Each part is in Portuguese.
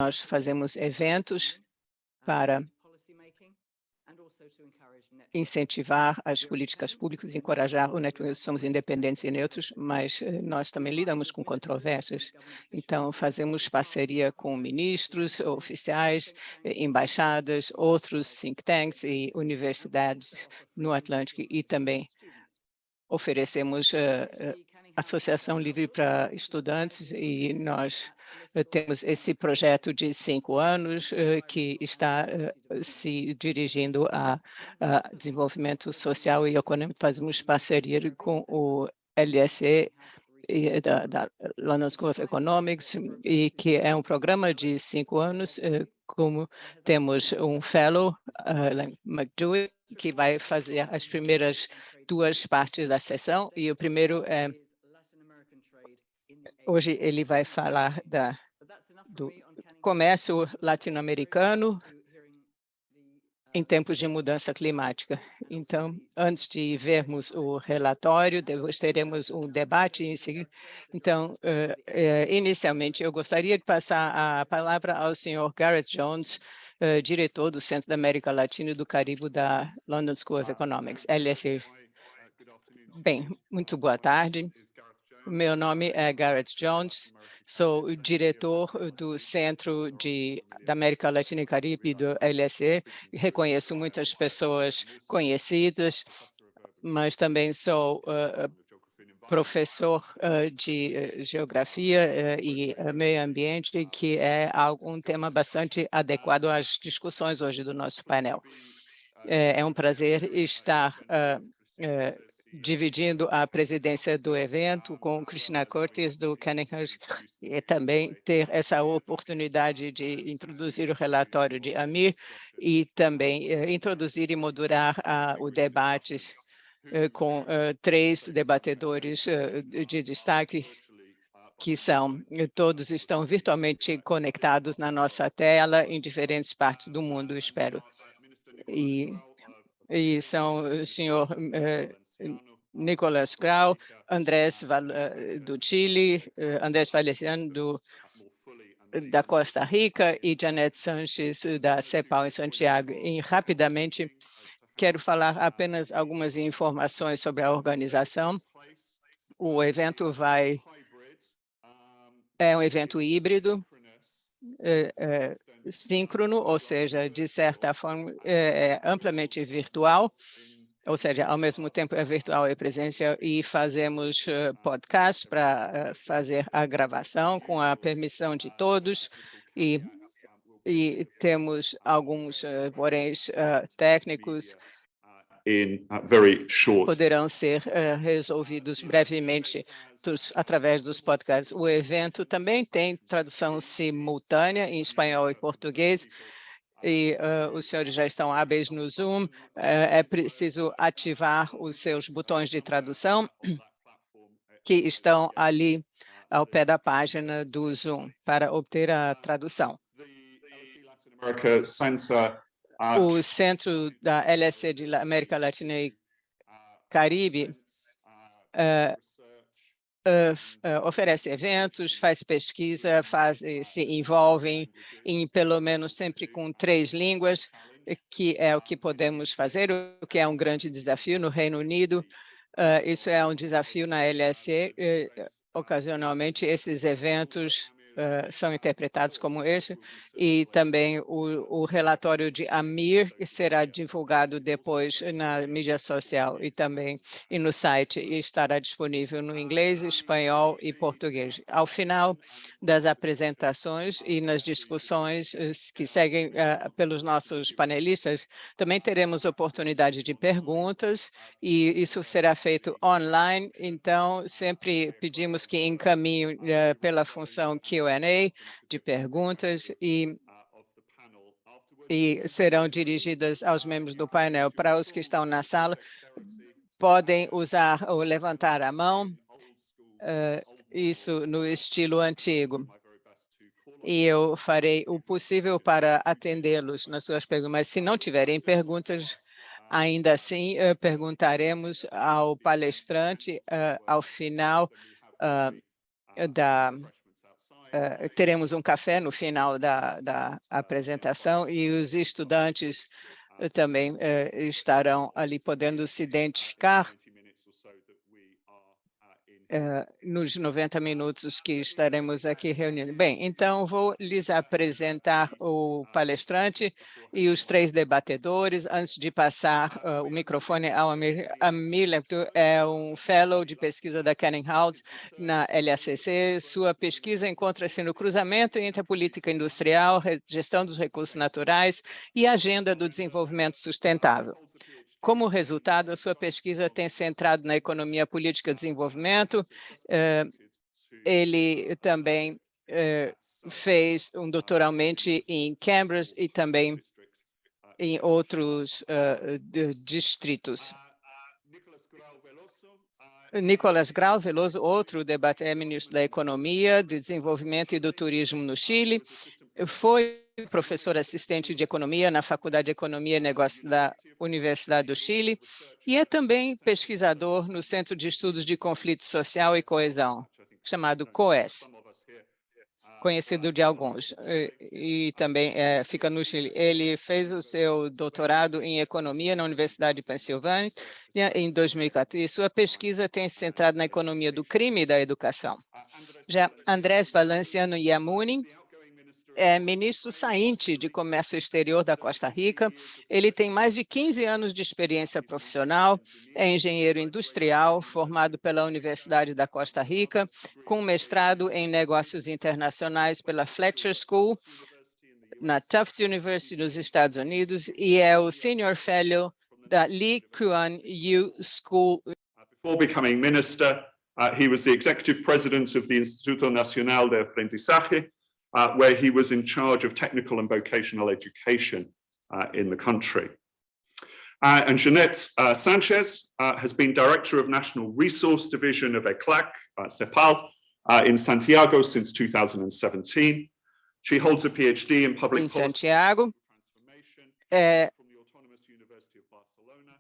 Nós fazemos eventos para incentivar as políticas públicas, encorajar o network. Somos independentes e neutros, mas nós também lidamos com controvérsias. Então, fazemos parceria com ministros, oficiais, embaixadas, outros think tanks e universidades no Atlântico, e também oferecemos associação livre para estudantes, e nós temos esse projeto de 5 anos que está se dirigindo a desenvolvimento social e econômico. Fazemos parceria com o LSE e da London School of Economics, e que é um programa de 5 anos, como temos um fellow, McDewey, que vai fazer as primeiras 2 partes da sessão, e o primeiro hoje ele vai falar do comércio latino-americano em tempos de mudança climática. Então, antes de vermos o relatório, depois teremos um debate em seguida. Então, inicialmente, eu gostaria de passar a palavra ao senhor Gareth Jones, diretor do Centro da América Latina e do Caribe da London School of Economics, LSE. Bem, muito boa tarde. Meu nome é Gareth Jones, sou o diretor do Centro da América Latina e Caribe do LSE. Reconheço muitas pessoas conhecidas, mas também sou professor de Geografia e Meio Ambiente, que é um tema bastante adequado às discussões hoje do nosso painel. É um prazer estar dividindo a presidência do evento com Cristina Cortes, do Cunningham, e também ter essa oportunidade de introduzir o relatório de Amir e também introduzir e moderar o debate com 3 debatedores de destaque, que todos estão virtualmente conectados na nossa tela em diferentes partes do mundo, espero. E são o senhor Nicolas Grau, Andrés do Chile, Andrés Valesiano da Costa Rica e Janet Sanches da CEPAL em Santiago. E rapidamente quero falar apenas algumas informações sobre a organização. O evento é um evento híbrido, síncrono, ou seja, de certa forma, é amplamente virtual, ou seja, ao mesmo tempo é virtual e presencial, e fazemos podcast para fazer a gravação com a permissão de todos, e temos alguns poréns técnicos poderão ser resolvidos brevemente através dos podcasts. O evento também tem tradução simultânea em espanhol e português, e os senhores já estão hábeis no Zoom. É preciso ativar os seus botões de tradução que estão ali ao pé da página do Zoom para obter a tradução. O Centro da LSE de América Latina e Caribe oferece eventos, faz pesquisa, se envolvem em pelo menos sempre com 3 línguas, que é o que podemos fazer, o que é um grande desafio no Reino Unido. Isso é um desafio na LSE. Ocasionalmente, esses eventos são interpretados como esse, e também o relatório de Amir será divulgado depois na mídia social e também no site, e estará disponível no inglês, espanhol e português. Ao final das apresentações e nas discussões que seguem pelos nossos panelistas, também teremos oportunidade de perguntas, e isso será feito online. Então, sempre pedimos que encaminhem pela função Q&A de perguntas, e serão dirigidas aos membros do painel. Para os que estão na sala, podem usar ou levantar a mão, isso no estilo antigo. E eu farei o possível para atendê-los nas suas perguntas. Mas se não tiverem perguntas, ainda assim, perguntaremos ao palestrante ao final teremos um café no final da apresentação e os estudantes também estarão ali podendo se identificar nos 90 minutos que estaremos aqui reunindo. Bem, então vou lhes apresentar o palestrante e os 3 debatedores. Antes de passar o microfone ao Amir Lepto, é um fellow de pesquisa da Canning House na LACC. Sua pesquisa encontra-se no cruzamento entre a política industrial, gestão dos recursos naturais e a agenda do desenvolvimento sustentável. Como resultado, a sua pesquisa tem centrado na economia política de desenvolvimento. Ele também fez um doutoralmente em Cambridge e também em outros distritos. Nicolás Grau Veloso, outro ministro da Economia, do Desenvolvimento e do Turismo no Chile, foi professor assistente de Economia na Faculdade de Economia e Negócios da Universidade do Chile e é também pesquisador no Centro de Estudos de Conflito Social e Coesão, chamado COES, conhecido de alguns, e também fica no Chile. Ele fez o seu doutorado em Economia na Universidade de Pensilvânia em 2014, e sua pesquisa tem se centrado na economia do crime e da educação. Já Andrés Valenciano Yamuni é ministro sainte de Comércio Exterior da Costa Rica. Ele tem mais de 15 anos de experiência profissional, é engenheiro industrial, formado pela Universidade da Costa Rica, com mestrado em negócios internacionais pela Fletcher School, na Tufts University nos Estados Unidos, e é o Senior Fellow da Lee Kuan Yew School. Before becoming minister, he was the executive president of the Instituto Nacional de Aprendizaje, where he was in charge of technical and vocational education in the country. And Jeanette Sanchez has been Director of National Resource Division of ECLAC, CEPAL, in Santiago since 2017. She holds a PhD in Public Policy Santiago.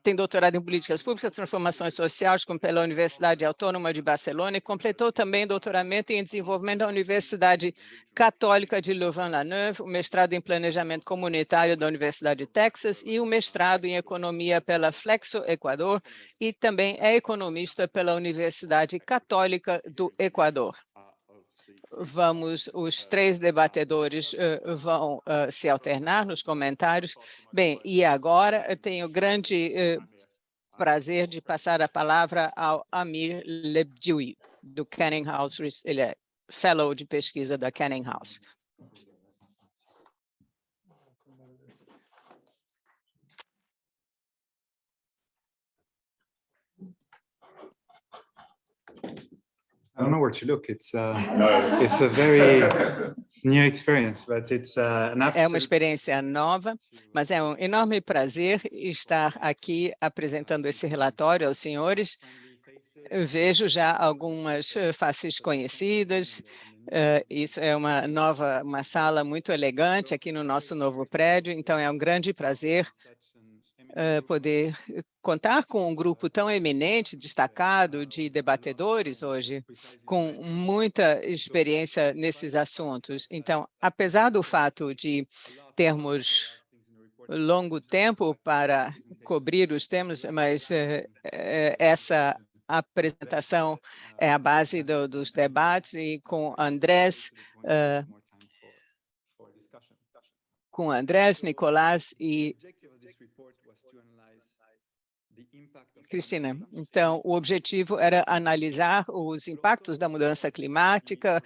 Tem doutorado em Políticas Públicas e Transformações Sociais pela Universidade Autônoma de Barcelona e completou também doutoramento em Desenvolvimento da Universidade Católica de Louvain-la-Neuve, o mestrado em Planejamento Comunitário da Universidade de Texas e o mestrado em Economia pela Flexo Equador e também é economista pela Universidade Católica do Equador. Os 3 debatedores vão se alternar nos comentários. Bem, e agora eu tenho grande prazer de passar a palavra ao Amir Lebdioui, do Canning House. Ele é fellow de pesquisa da Canning House. I don't know where to look. It's a very new experience, but it's an absolute... É uma experiência nova, mas é um enorme prazer estar aqui apresentando esse relatório aos senhores. Eu vejo já algumas faces conhecidas. Isso é uma sala muito elegante aqui no nosso novo prédio, então é um grande prazer poder contar com um grupo tão eminente, destacado de debatedores hoje, com muita experiência nesses assuntos. Então, apesar do fato de termos longo tempo para cobrir os temas, mas essa apresentação é a base dos debates, e com Andrés, Nicolás e Cristina. Então, o objetivo era analisar os impactos da mudança climática,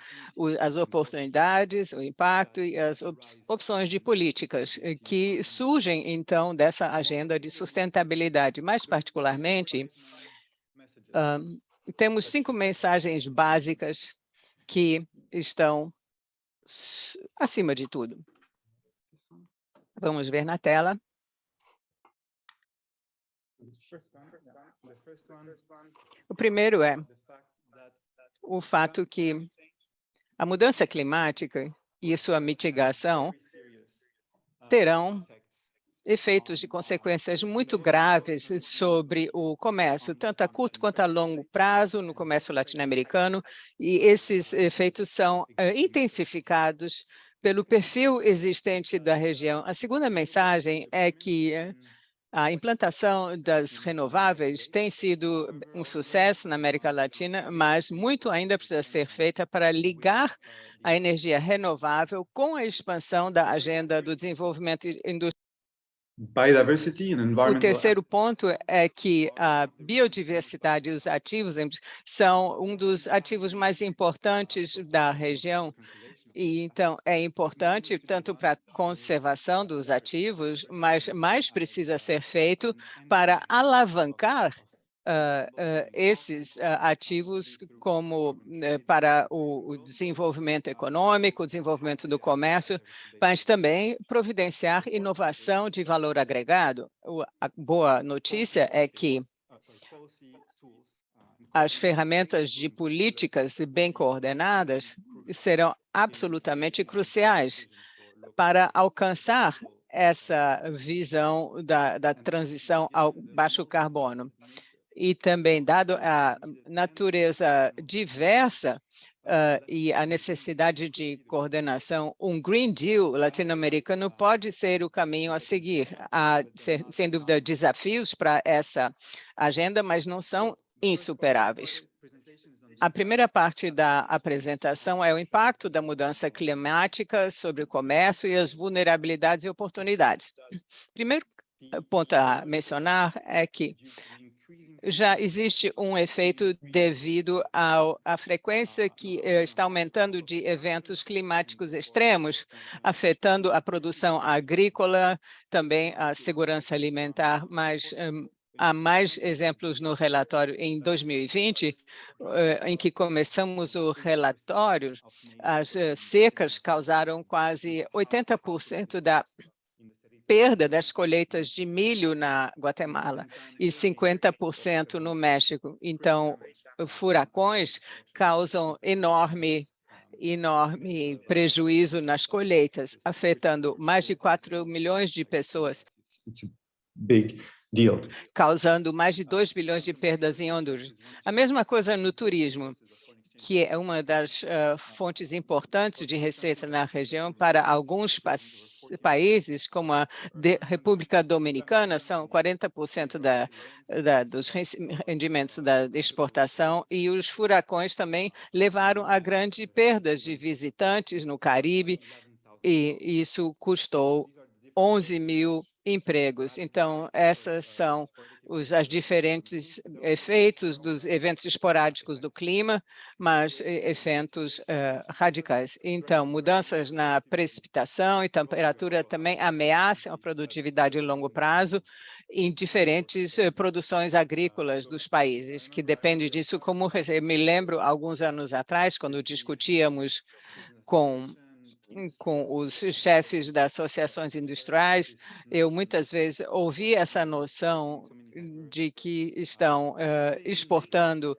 as oportunidades, o impacto e as opções de políticas que surgem, então, dessa agenda de sustentabilidade. Mais particularmente, temos 5 mensagens básicas que estão acima de tudo. Vamos ver na tela. O primeiro é o fato que a mudança climática e sua mitigação terão efeitos de consequências muito graves sobre o comércio, tanto a curto quanto a longo prazo no comércio latino-americano, e esses efeitos são intensificados pelo perfil existente da região. A segunda mensagem é que a implantação das renováveis tem sido um sucesso na América Latina, mas muito ainda precisa ser feita para ligar a energia renovável com a expansão da agenda do desenvolvimento industrial. Biodiversity and O environmental. terceiro ponto é que a biodiversidade e os ativos são um dos ativos mais importantes da região. E, então, é importante tanto para a conservação dos ativos, mas mais precisa ser feito para alavancar esses ativos como para o desenvolvimento econômico, o desenvolvimento do comércio, mas também providenciar inovação de valor agregado. A boa notícia é que as ferramentas de políticas bem coordenadas serão absolutamente cruciais para alcançar essa visão da transição ao baixo carbono. E também, dado a natureza diversa e a necessidade de coordenação, um Green Deal latino-americano pode ser o caminho a seguir. Há, sem dúvida, desafios para essa agenda, mas não são insuperáveis. A primeira parte da apresentação é o impacto da mudança climática sobre o comércio e as vulnerabilidades e oportunidades. Primeiro ponto a mencionar é que já existe um efeito devido à frequência que está aumentando de eventos climáticos extremos, afetando a produção agrícola, também a segurança alimentar, mas há mais exemplos no relatório. Em 2020, em que começamos o relatório, as secas causaram quase 80% da perda das colheitas de milho na Guatemala e 50% no México. Então, furacões causam enorme prejuízo nas colheitas, afetando mais de 4 milhões de pessoas. It's a big deal. Causando mais de 2 bilhões de perdas em Honduras. A mesma coisa no turismo, que é uma das fontes importantes de receita na região para alguns países, como a República Dominicana, são 40% dos rendimentos da exportação, e os furacões também levaram a grandes perdas de visitantes no Caribe, e isso custou 11 mil empregos. Então, essas são os diferentes efeitos dos eventos esporádicos do clima, mas eventos radicais. Então, mudanças na precipitação e temperatura também ameaçam a produtividade a longo prazo em diferentes produções agrícolas dos países, que depende disso. Como eu me lembro, alguns anos atrás, quando discutíamos com os chefes das associações industriais, eu muitas vezes ouvi essa noção de que estão exportando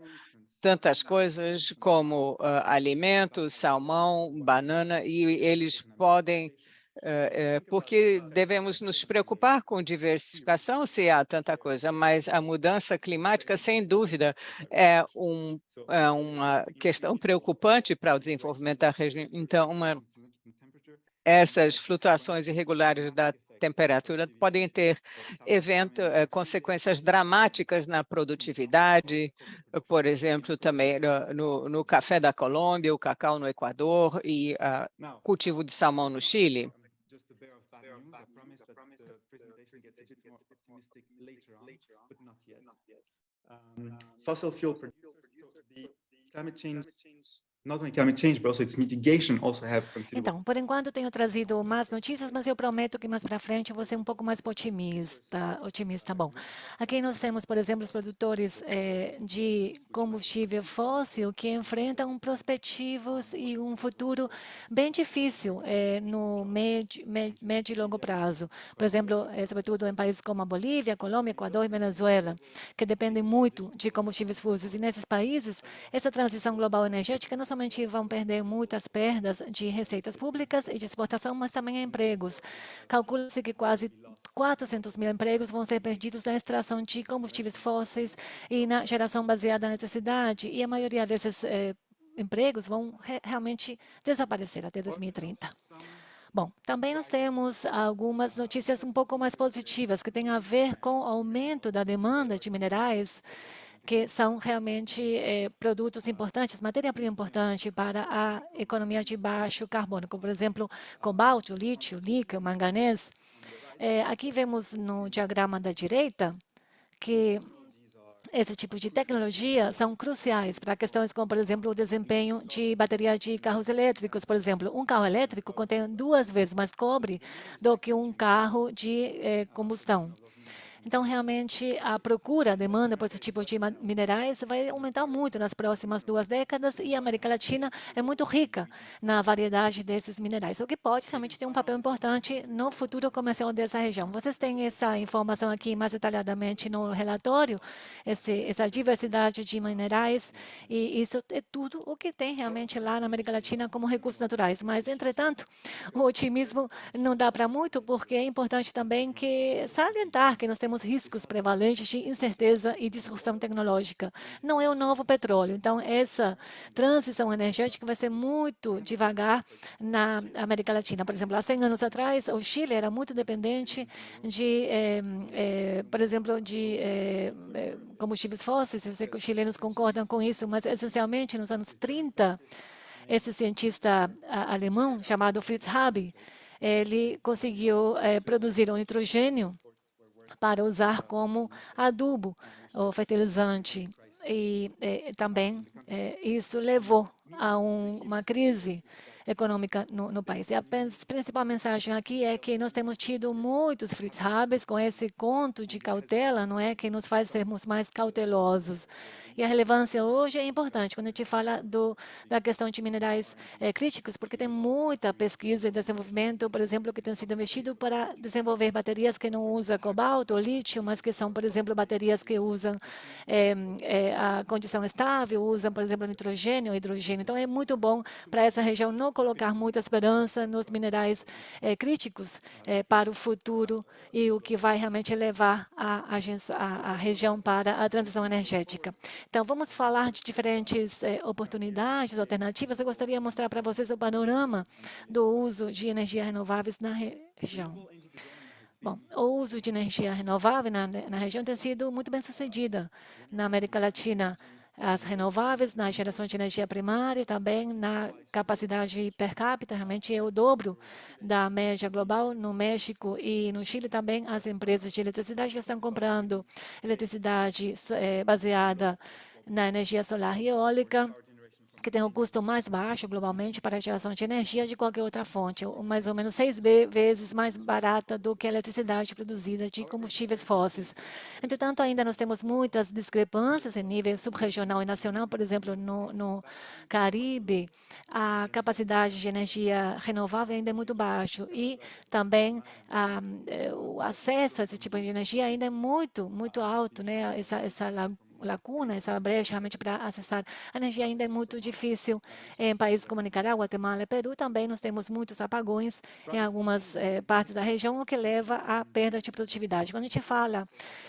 tantas coisas como alimentos, salmão, banana, e eles podem, porque devemos nos preocupar com diversificação se há tanta coisa, mas a mudança climática, sem dúvida, é uma questão preocupante para o desenvolvimento da região. Então, essas flutuações irregulares da temperatura podem ter consequências dramáticas na produtividade, por exemplo, também no café da Colômbia, o cacau no Equador e cultivo de salmão no Chile. Fossil fuel climate change. Not only climate change, but also its mitigation also have considerable. Então, por enquanto tenho trazido mais notícias, mas eu prometo que mais para frente eu vou ser um pouco mais otimista. Bom, aqui nós temos, por exemplo, os produtores de combustível fóssil que enfrentam perspectivas e um futuro bem difícil no médio e longo prazo. Por exemplo, sobretudo em países como a Bolívia, Colômbia, Equador e Venezuela, que dependem muito de combustíveis fósseis. E nesses países, essa transição global energética não somente vão perder muitas perdas de receitas públicas e de exportação, mas também empregos. Calcula-se que quase 400 mil empregos vão ser perdidos na extração de combustíveis fósseis e na geração baseada na eletricidade, e a maioria desses empregos vão realmente desaparecer até 2030. Bom, também nós temos algumas notícias um pouco mais positivas que têm a ver com o aumento da demanda de minerais, que são realmente produtos importantes, matéria-prima importante para a economia de baixo carbono, como, por exemplo, cobalto, lítio, níquel, manganês. Aqui vemos no diagrama da direita que esse tipo de tecnologia são cruciais para questões como, por exemplo, o desempenho de bateria de carros elétricos. Por exemplo, um carro elétrico contém 2 vezes mais cobre do que um carro de combustão. Então, realmente, a procura, a demanda por esse tipo de minerais vai aumentar muito nas próximas 2 décadas, e a América Latina é muito rica na variedade desses minerais, o que pode realmente ter um papel importante no futuro comercial dessa região. Vocês têm essa informação aqui mais detalhadamente no relatório, essa diversidade de minerais, e isso é tudo o que tem realmente lá na América Latina como recursos naturais. Mas, entretanto, o otimismo não dá para muito, porque é importante também salientar que nós temos riscos prevalentes de incerteza e disrupção tecnológica. Não é o novo petróleo. Então, essa transição energética vai ser muito devagar na América Latina. Por exemplo, há 100 anos atrás, o Chile era muito dependente de, por exemplo, de combustíveis fósseis. Eu sei que os chilenos concordam com isso, mas, essencialmente, nos anos 30, esse cientista alemão chamado Fritz Haber, ele conseguiu produzir um nitrogênio para usar como adubo ou fertilizante. E também isso levou a uma crise econômica no país. E a principal mensagem aqui é que nós temos tido muitos Fritz Habers com esse conto de cautela, não é, que nos faz sermos mais cautelosos. E a relevância hoje é importante quando a gente fala da questão de minerais críticos, porque tem muita pesquisa e desenvolvimento, por exemplo, que tem sido investido para desenvolver baterias que não usam cobalto ou lítio, mas que são, por exemplo, baterias que usam a condição estável, usam, por exemplo, nitrogênio ou hidrogênio. Então, é muito bom para essa região não colocar muita esperança nos minerais críticos para o futuro, e o que vai realmente levar a região para a transição energética. Então, vamos falar de diferentes oportunidades, alternativas. Eu gostaria de mostrar para vocês o panorama do uso de energias renováveis na região. Bom, o uso de energia renovável na região tem sido muito bem sucedida na América Latina. As renováveis na geração de energia primária, também na capacidade per capita, realmente é o dobro da média global. No México e no Chile também, as empresas de eletricidade já estão comprando eletricidade baseada na energia solar e eólica, que tem um custo mais baixo globalmente para a geração de energia de qualquer outra fonte, mais ou menos 6 vezes mais barata do que a eletricidade produzida de combustíveis fósseis. Entretanto, ainda nós temos muitas discrepâncias em nível subregional e nacional. Por exemplo, no Caribe, a capacidade de energia renovável ainda é muito baixo, e também o acesso a esse tipo de energia ainda é muito, muito alto, né? Essa lacuna, essa brecha realmente para acessar a energia ainda é muito difícil em países como Nicarágua, Guatemala e Peru. Também nós temos muitos apagões em algumas partes da região, o que leva à perda de produtividade. Quando a gente fala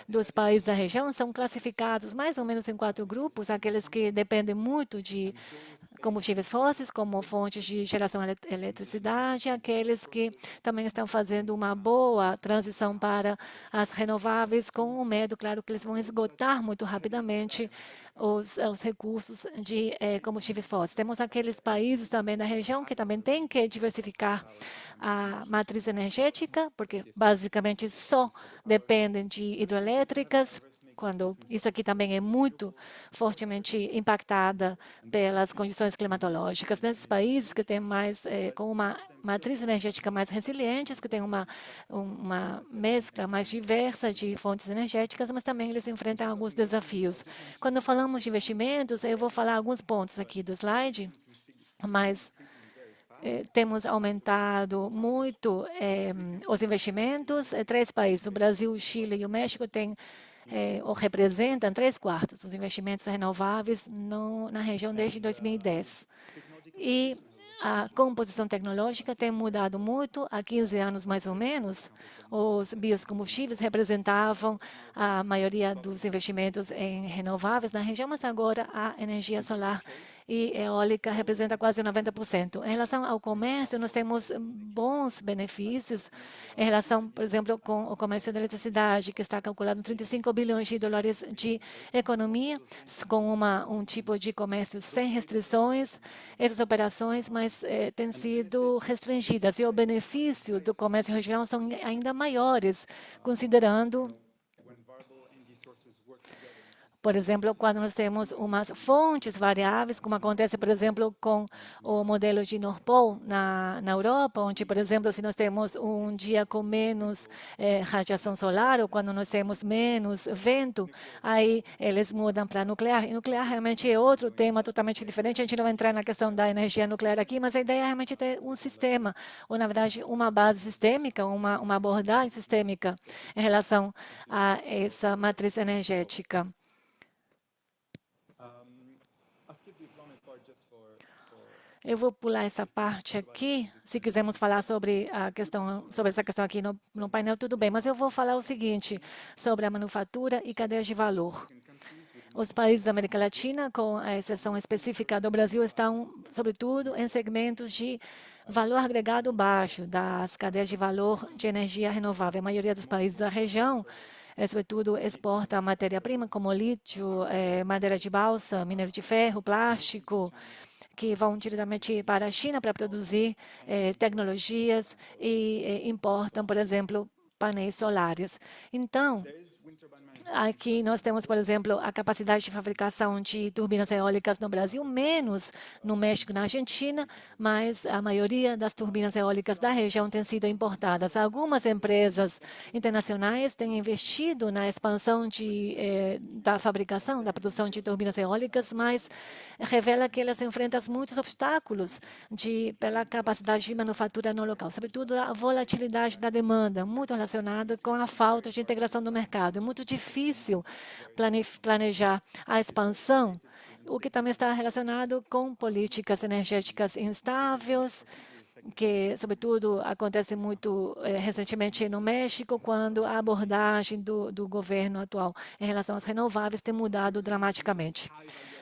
dos países da região, são classificados mais ou menos em 4 grupos: aqueles que dependem muito de combustíveis fósseis como fontes de geração de eletricidade, aqueles que também estão fazendo uma boa transição para as renováveis, com o medo, claro, que eles vão esgotar muito rapidamente os recursos de combustíveis fósseis. Temos aqueles países também da região que também têm que diversificar a matriz energética, porque basicamente só dependem de hidroelétricas, quando isso aqui também é muito fortemente impactada pelas condições climatológicas. Nesses países que têm com uma matriz energética mais resilientes, que têm uma mescla mais diversa de fontes energéticas, mas também eles enfrentam alguns desafios. Quando falamos de investimentos, eu vou falar alguns pontos aqui do slide, mas temos aumentado muito os investimentos. 3 países, o Brasil, o Chile e o México, têm ou representam 3/4 dos investimentos renováveis na região desde 2010. E a composição tecnológica tem mudado muito. Há 15 anos, mais ou menos, os biocombustíveis representavam a maioria dos investimentos em renováveis na região, mas agora a energia solar e eólica representa quase 90%. Em relação ao comércio, nós temos bons benefícios em relação, por exemplo, com o comércio de eletricidade, que está calculado em 35 bilhões de dólares de economia, com um tipo de comércio sem restrições. Essas operações têm sido restringidas e o benefício do comércio regional são ainda maiores, considerando, por exemplo, quando nós temos umas fontes variáveis, como acontece, por exemplo, com o modelo de Nord Pool na Europa, onde, por exemplo, se nós temos um dia com menos radiação solar ou quando nós temos menos vento, aí eles mudam para nuclear. E nuclear realmente é outro tema totalmente diferente. A gente não vai entrar na questão da energia nuclear aqui, mas a ideia é realmente ter um sistema, ou, na verdade, uma base sistêmica, uma abordagem sistêmica em relação a essa matriz energética. Eu vou pular essa parte aqui. Se quisermos falar sobre essa questão aqui no painel, tudo bem. Mas eu vou falar o seguinte sobre a manufatura e cadeias de valor. Os países da América Latina, com a exceção específica do Brasil, estão, sobretudo, em segmentos de valor agregado baixo das cadeias de valor de energia renovável. A maioria dos países da região, sobretudo, exporta matéria-prima como lítio, madeira de balsa, minério de ferro, plástico, que vão diretamente para a China para produzir tecnologias e importam, por exemplo, painéis solares. Então, aqui nós temos, por exemplo, a capacidade de fabricação de turbinas eólicas no Brasil, menos no México e na Argentina, mas a maioria das turbinas eólicas da região têm sido importadas. Algumas empresas internacionais têm investido na expansão da fabricação, da produção de turbinas eólicas, mas revela que elas enfrentam muitos obstáculos pela capacidade de manufatura no local, sobretudo a volatilidade da demanda, muito relacionada com a falta de integração do mercado. É muito difícil planejar a expansão, o que também está relacionado com políticas energéticas instáveis, que, sobretudo, acontece muito recentemente no México, quando a abordagem do governo atual em relação às renováveis tem mudado dramaticamente.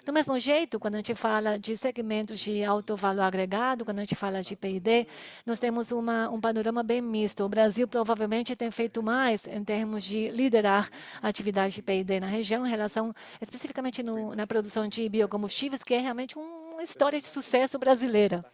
Do mesmo jeito, quando a gente fala de segmentos de alto valor agregado, quando a gente fala de P&D, nós temos um panorama bem misto. O Brasil provavelmente tem feito mais em termos de liderar a atividade de P&D na região, em relação especificamente na produção de biocombustíveis, que é realmente uma história de sucesso brasileira.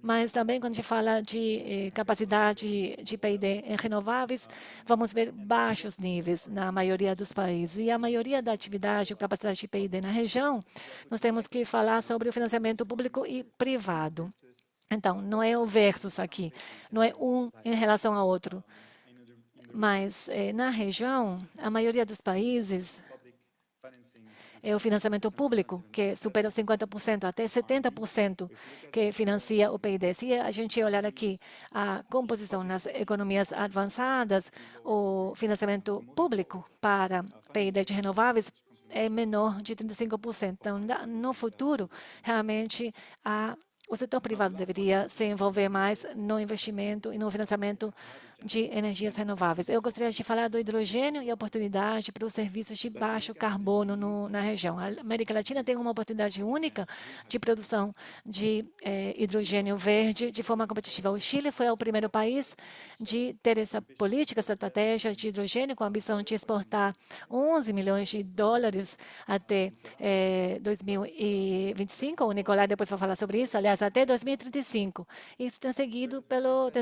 Mas também, quando a gente fala de capacidade de P&D em renováveis, vamos ver baixos níveis na maioria dos países. E a maioria da atividade, capacidade de P&D na região, nós temos que falar sobre o financiamento público e privado. Então, não é o versus aqui, não é um em relação ao outro. Mas, na região, a maioria dos países é o financiamento público, que supera os 50%, até 70%, que financia o P&D. Se a gente olhar aqui a composição nas economias avançadas, o financiamento público para P&D de renováveis é menor de 35%. Então, no futuro, realmente, o setor privado deveria se envolver mais no investimento e no financiamento de energias renováveis. Eu gostaria de falar do hidrogênio e a oportunidade para os serviços de baixo carbono na região. A América Latina tem uma oportunidade única de produção de hidrogênio verde de forma competitiva. O Chile foi o primeiro país de ter essa política, essa estratégia de hidrogênio com a ambição de exportar 11 milhões de dólares até 2025. O Nicolai depois vai falar sobre isso, aliás, até 2035. Isso tem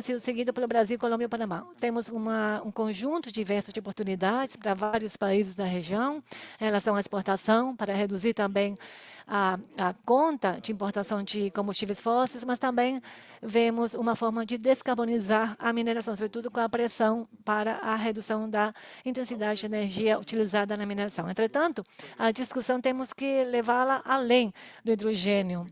sido seguido pelo Brasil, Colômbia e Panamá. Temos um conjunto diverso de oportunidades para vários países da região em relação à exportação, para reduzir também a conta de importação de combustíveis fósseis, mas também vemos uma forma de descarbonizar a mineração, sobretudo com a pressão para a redução da intensidade de energia utilizada na mineração. Entretanto, a discussão temos que levá-la além do hidrogênio.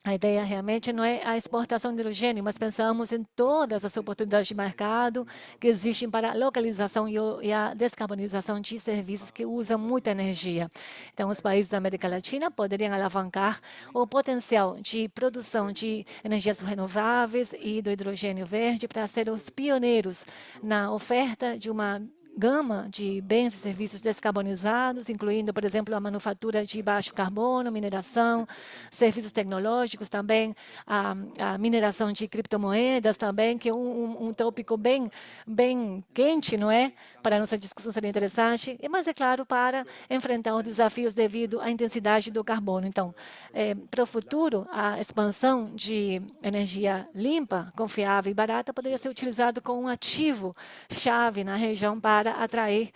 A ideia realmente não é a exportação de hidrogênio, mas pensamos em todas as oportunidades de mercado que existem para a localização e a descarbonização de serviços que usam muita energia. Então, os países da América Latina poderiam alavancar o potencial de produção de energias renováveis e do hidrogênio verde para ser os pioneiros na oferta de uma gama de bens e serviços descarbonizados, incluindo, por exemplo, a manufatura de baixo carbono, mineração, serviços tecnológicos também, a mineração de criptomoedas também, que é um tópico bem quente, não é? Para a nossa discussão seria interessante, mas é claro, para enfrentar os desafios devido à intensidade do carbono. Então, para o futuro, a expansão de energia limpa, confiável e barata poderia ser utilizado como um ativo-chave na região para atrair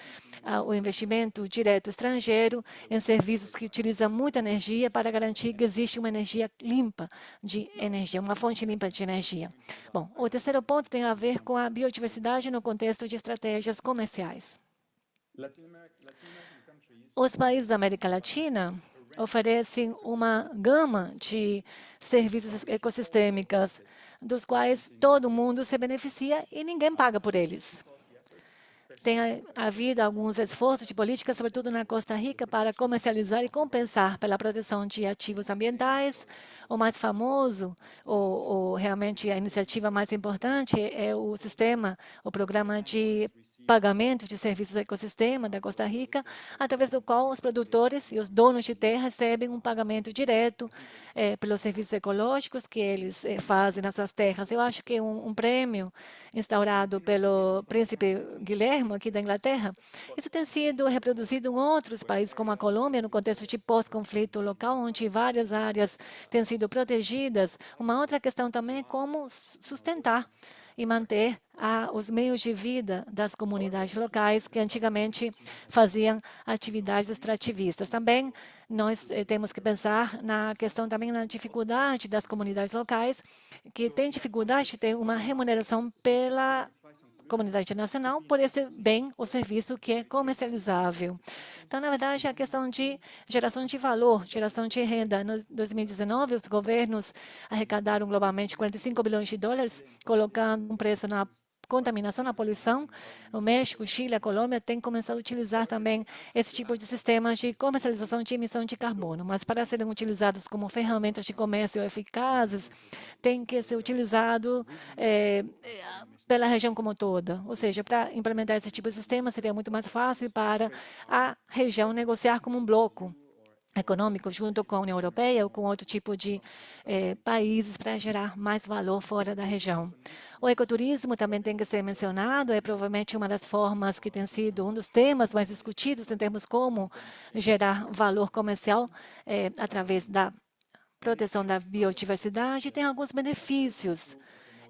o investimento direto estrangeiro em serviços que utilizam muita energia para garantir que existe uma energia limpa de energia, uma fonte limpa de energia. Bom, o terceiro ponto tem a ver com a biodiversidade no contexto de estratégias comerciais. Os países da América Latina oferecem uma gama de serviços ecossistêmicos, dos quais todo mundo se beneficia e ninguém paga por eles. Tem havido alguns esforços de política, sobretudo na Costa Rica, para comercializar e compensar pela proteção de ativos ambientais. O mais famoso, ou realmente a iniciativa mais importante, é o programa de pagamento de serviços do ecossistema da Costa Rica, através do qual os produtores e os donos de terra recebem um pagamento direto pelos serviços ecológicos que eles fazem nas suas terras. Eu acho que um prêmio instaurado pelo príncipe Guilherme, aqui da Inglaterra, isso tem sido reproduzido em outros países, como a Colômbia, no contexto de pós-conflito local, onde várias áreas têm sido protegidas. Uma outra questão também é como sustentar e manter os meios de vida das comunidades locais que antigamente faziam atividades extrativistas. Também nós temos que pensar na questão também na dificuldade das comunidades locais, que têm dificuldade de ter uma remuneração pela comunidade nacional por esse bem ou serviço que é comercializável. Então, na verdade, a questão de geração de valor, geração de renda. Em 2019, os governos arrecadaram globalmente 45 bilhões de dólares, colocando um preço na contaminação, na poluição. O México, o Chile, a Colômbia têm começado a utilizar também esse tipo de sistemas de comercialização de emissão de carbono, mas para serem utilizados como ferramentas de comércio eficazes, tem que ser utilizado pela região como toda. Ou seja, para implementar esse tipo de sistema, seria muito mais fácil para a região negociar como um bloco econômico junto com a União Europeia ou com outro tipo de países para gerar mais valor fora da região. O ecoturismo também tem que ser mencionado, é provavelmente uma das formas que tem sido um dos temas mais discutidos em termos como gerar valor comercial através da proteção da biodiversidade. Tem alguns benefícios.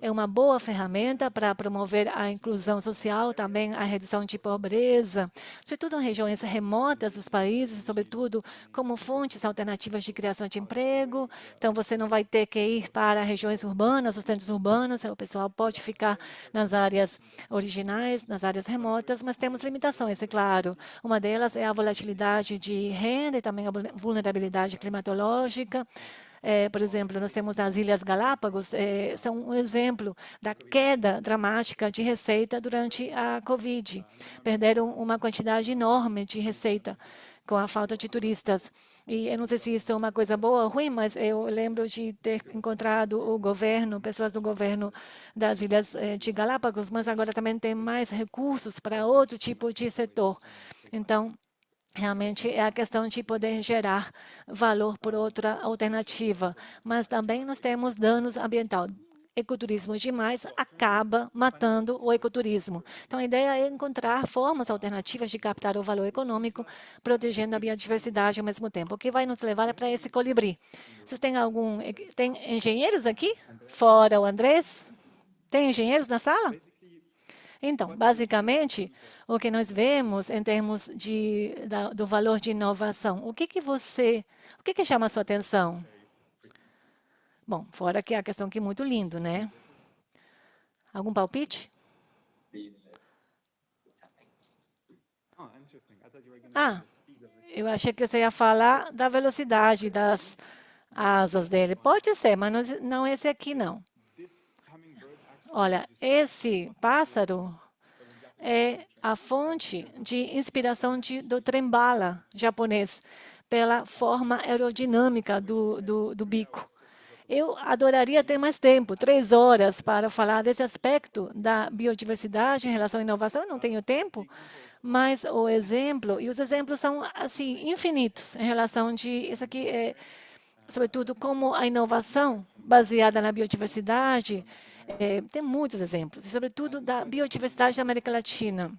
É uma boa ferramenta para promover a inclusão social, também a redução de pobreza, sobretudo em regiões remotas dos países, sobretudo como fontes alternativas de criação de emprego. Então, você não vai ter que ir para regiões urbanas, os centros urbanos, o pessoal pode ficar nas áreas originais, nas áreas remotas, mas temos limitações, é claro. Uma delas é a volatilidade de renda e também a vulnerabilidade climatológica. Por exemplo, nós temos nas Ilhas Galápagos, são um exemplo da queda dramática de receita durante a Covid. Perderam uma quantidade enorme de receita com a falta de turistas. E eu não sei se isso é uma coisa boa ou ruim, mas eu lembro de ter encontrado o governo, pessoas do governo das Ilhas de Galápagos, mas agora também tem mais recursos para outro tipo de setor. Então, realmente é a questão de poder gerar valor por outra alternativa. Mas também nós temos danos ambientais. Ecoturismo demais acaba matando o ecoturismo. Então, a ideia é encontrar formas alternativas de captar o valor econômico, protegendo a biodiversidade ao mesmo tempo. O que vai nos levar para esse colibri. Vocês têm tem engenheiros aqui? Fora o Andrés? Tem engenheiros na sala? Então, basicamente, o que nós vemos em termos do valor de inovação, o que chama a sua atenção? Bom, fora que é a questão que é muito lindo, né? Algum palpite? Eu achei que você ia falar da velocidade das asas dele. Pode ser, mas não esse aqui, não. Olha, esse pássaro é a fonte de inspiração do trem-bala japonês, pela forma aerodinâmica do bico. Eu adoraria ter mais tempo, 3 horas, para falar desse aspecto da biodiversidade em relação à inovação. Eu não tenho tempo, mas o exemplo, e os exemplos são assim infinitos em relação de isso aqui é, sobretudo como a inovação baseada na biodiversidade, tem muitos exemplos, e sobretudo da biodiversidade da América Latina.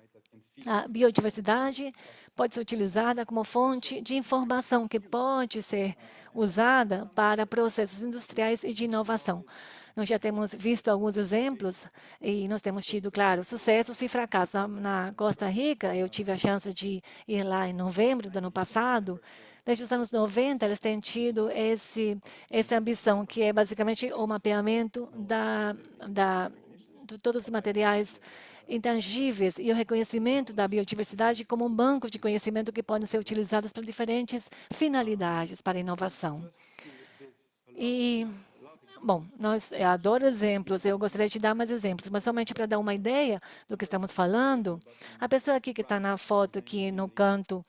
A biodiversidade pode ser utilizada como fonte de informação que pode ser usada para processos industriais e de inovação. Nós já temos visto alguns exemplos e nós temos tido, claro, sucessos e fracassos. Na Costa Rica, eu tive a chance de ir lá em novembro do ano passado. Desde os anos 90, eles têm tido essa ambição, que é basicamente o mapeamento de todos os materiais intangíveis e o reconhecimento da biodiversidade como um banco de conhecimento que podem ser utilizados para diferentes finalidades para inovação. E, bom, eu adoro exemplos, eu gostaria de dar mais exemplos, mas somente para dar uma ideia do que estamos falando, a pessoa aqui que está na foto, aqui no canto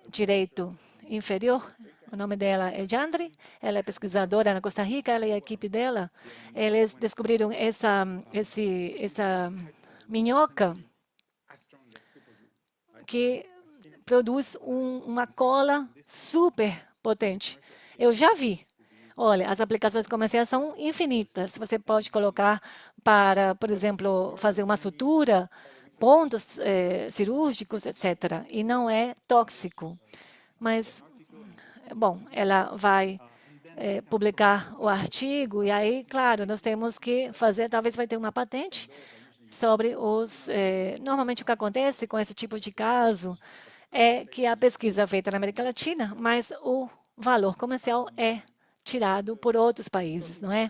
direito inferior, o nome dela é Jandri, ela é pesquisadora na Costa Rica, ela e a equipe dela, eles descobriram essa minhoca que produz uma cola super potente. Eu já vi. Olha, as aplicações comerciais são infinitas. Você pode colocar para, por exemplo, fazer uma sutura, pontos cirúrgicos, etc. E não é tóxico. Mas, bom, ela vai publicar o artigo e aí, claro, nós temos que fazer, talvez vai ter uma patente sobre normalmente o que acontece com esse tipo de caso é que a pesquisa é feita na América Latina, mas o valor comercial é tirado por outros países, não é?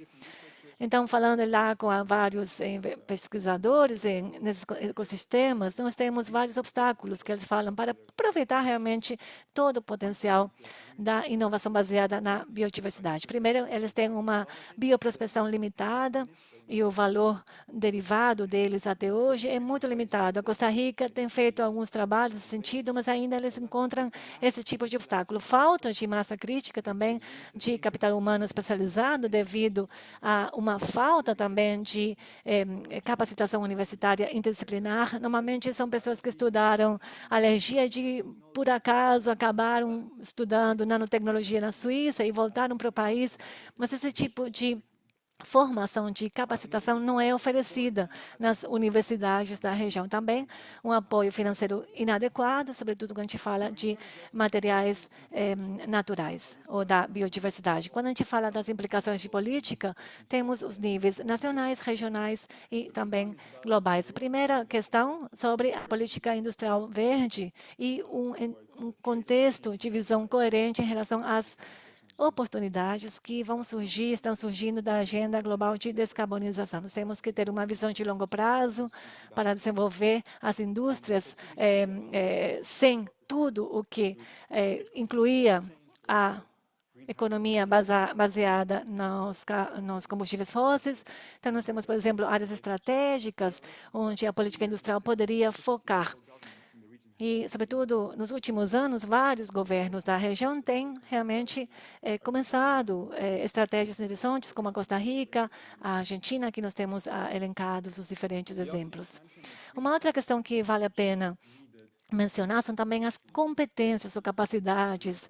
Então, falando lá com vários pesquisadores nesses ecossistemas, nós temos vários obstáculos que eles falam para aproveitar realmente todo o potencial da inovação baseada na biodiversidade. Primeiro, eles têm uma bioprospecção limitada e o valor derivado deles até hoje é muito limitado. A Costa Rica tem feito alguns trabalhos nesse sentido, mas ainda eles encontram esse tipo de obstáculo. Falta de massa crítica também de capital humano especializado devido a uma falta também de capacitação universitária interdisciplinar. Normalmente são pessoas que estudaram alergia de, por acaso, acabaram estudando nanotecnologia na Suíça e voltaram para o país, mas esse tipo de formação de capacitação não é oferecida nas universidades da região. Também um apoio financeiro inadequado, sobretudo quando a gente fala de materiais naturais ou da biodiversidade. Quando a gente fala das implicações de política, temos os níveis nacionais, regionais e também globais. Primeira questão sobre a política industrial verde e um contexto de visão coerente em relação às oportunidades que vão surgir, estão surgindo da agenda global de descarbonização. Nós temos que ter uma visão de longo prazo para desenvolver as indústrias sem tudo o que incluía a economia baseada nos combustíveis fósseis. Então, nós temos, por exemplo, áreas estratégicas onde a política industrial poderia focar. E, sobretudo, nos últimos anos, vários governos da região têm realmente começado estratégias interessantes, como a Costa Rica, a Argentina, aqui nós temos elencados os diferentes exemplos. Uma outra questão que vale a pena mencionar são também as competências ou capacidades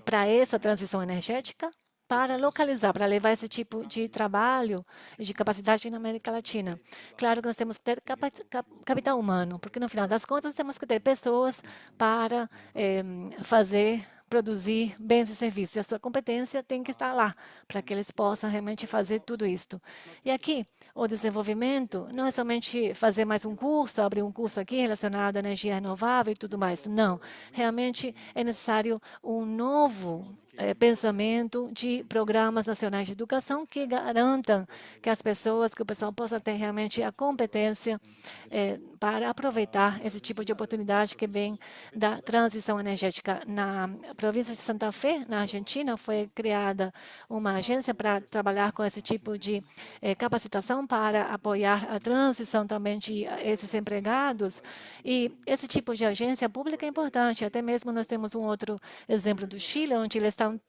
para essa transição energética, para localizar, para levar esse tipo de trabalho e de capacidade na América Latina. Claro que nós temos que ter capital humano, porque no final das contas temos que ter pessoas para produzir bens e serviços. E a sua competência tem que estar lá, para que eles possam realmente fazer tudo isso. E aqui, o desenvolvimento não é somente fazer mais um curso, abrir um curso aqui relacionado à energia renovável e tudo mais. Não. Realmente é necessário um novo pensamento de programas nacionais de educação que garantam que que o pessoal possa ter realmente a competência para aproveitar esse tipo de oportunidade que vem da transição energética. Na província de Santa Fé, na Argentina, foi criada uma agência para trabalhar com esse tipo de capacitação para apoiar a transição também de esses empregados. E esse tipo de agência pública é importante. Até mesmo nós temos um outro exemplo do Chile, onde eles estão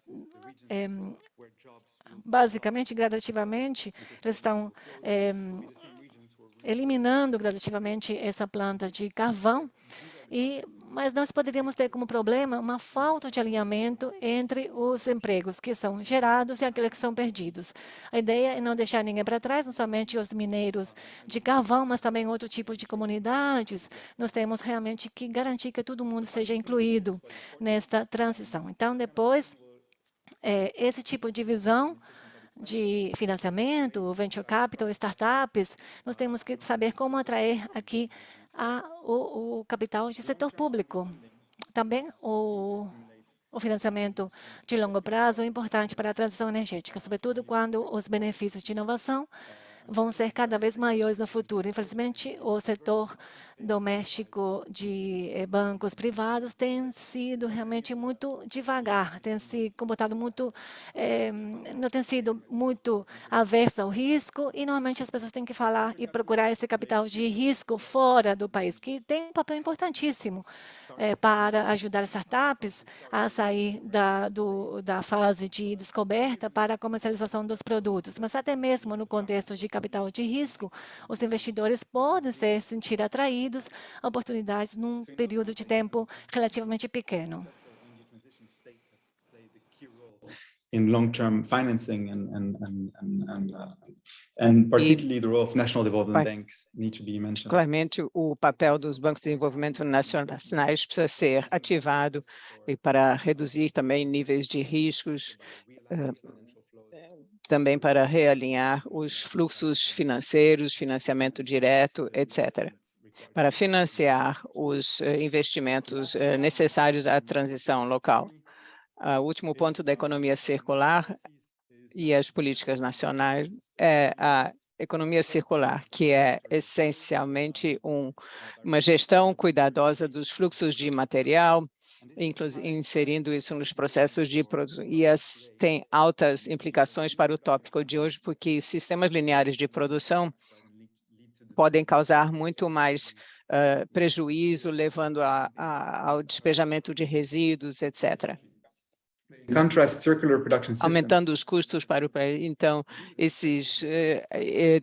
basicamente, gradativamente, eles estão eliminando gradativamente essa planta de carvão, mas nós poderíamos ter como problema uma falta de alinhamento entre os empregos que são gerados e aqueles que são perdidos. A ideia é não deixar ninguém para trás, não somente os mineiros de carvão, mas também outro tipo de comunidades. Nós temos realmente que garantir que todo mundo seja incluído nesta transição. Então, depois, esse tipo de visão de financiamento, venture capital, startups, nós temos que saber como atrair aqui o capital de setor público. Também o financiamento de longo prazo é importante para a transição energética, sobretudo quando os benefícios de inovação vão ser cada vez maiores no futuro. Infelizmente, o setor doméstico de bancos privados tem sido realmente muito devagar, tem se comportado muito, não tem sido muito averso ao risco e normalmente as pessoas têm que falar e procurar esse capital de risco fora do país, que tem um papel importantíssimo para ajudar as startups a sair da fase de descoberta para a comercialização dos produtos. Mas até mesmo no contexto de capital de risco, os investidores podem se sentir atraídos a oportunidades num período de tempo relativamente pequeno. In long-term financing and particularly the role of national development banks need to be mentioned. Particularmente, o papel dos bancos de desenvolvimento nacionais precisa ser ativado e para reduzir também níveis de riscos, também para realinhar os fluxos financeiros, financiamento direto, etc., para financiar os investimentos necessários à transição local. O último ponto da economia circular e as políticas nacionais é a economia circular, que é essencialmente uma gestão cuidadosa dos fluxos de material, inserindo isso nos processos de produção. E tem altas implicações para o tópico de hoje, porque sistemas lineares de produção podem causar muito mais prejuízo, levando ao despejamento de resíduos, etc. Contrast circular production systems. Aumentando os custos para o país. Então,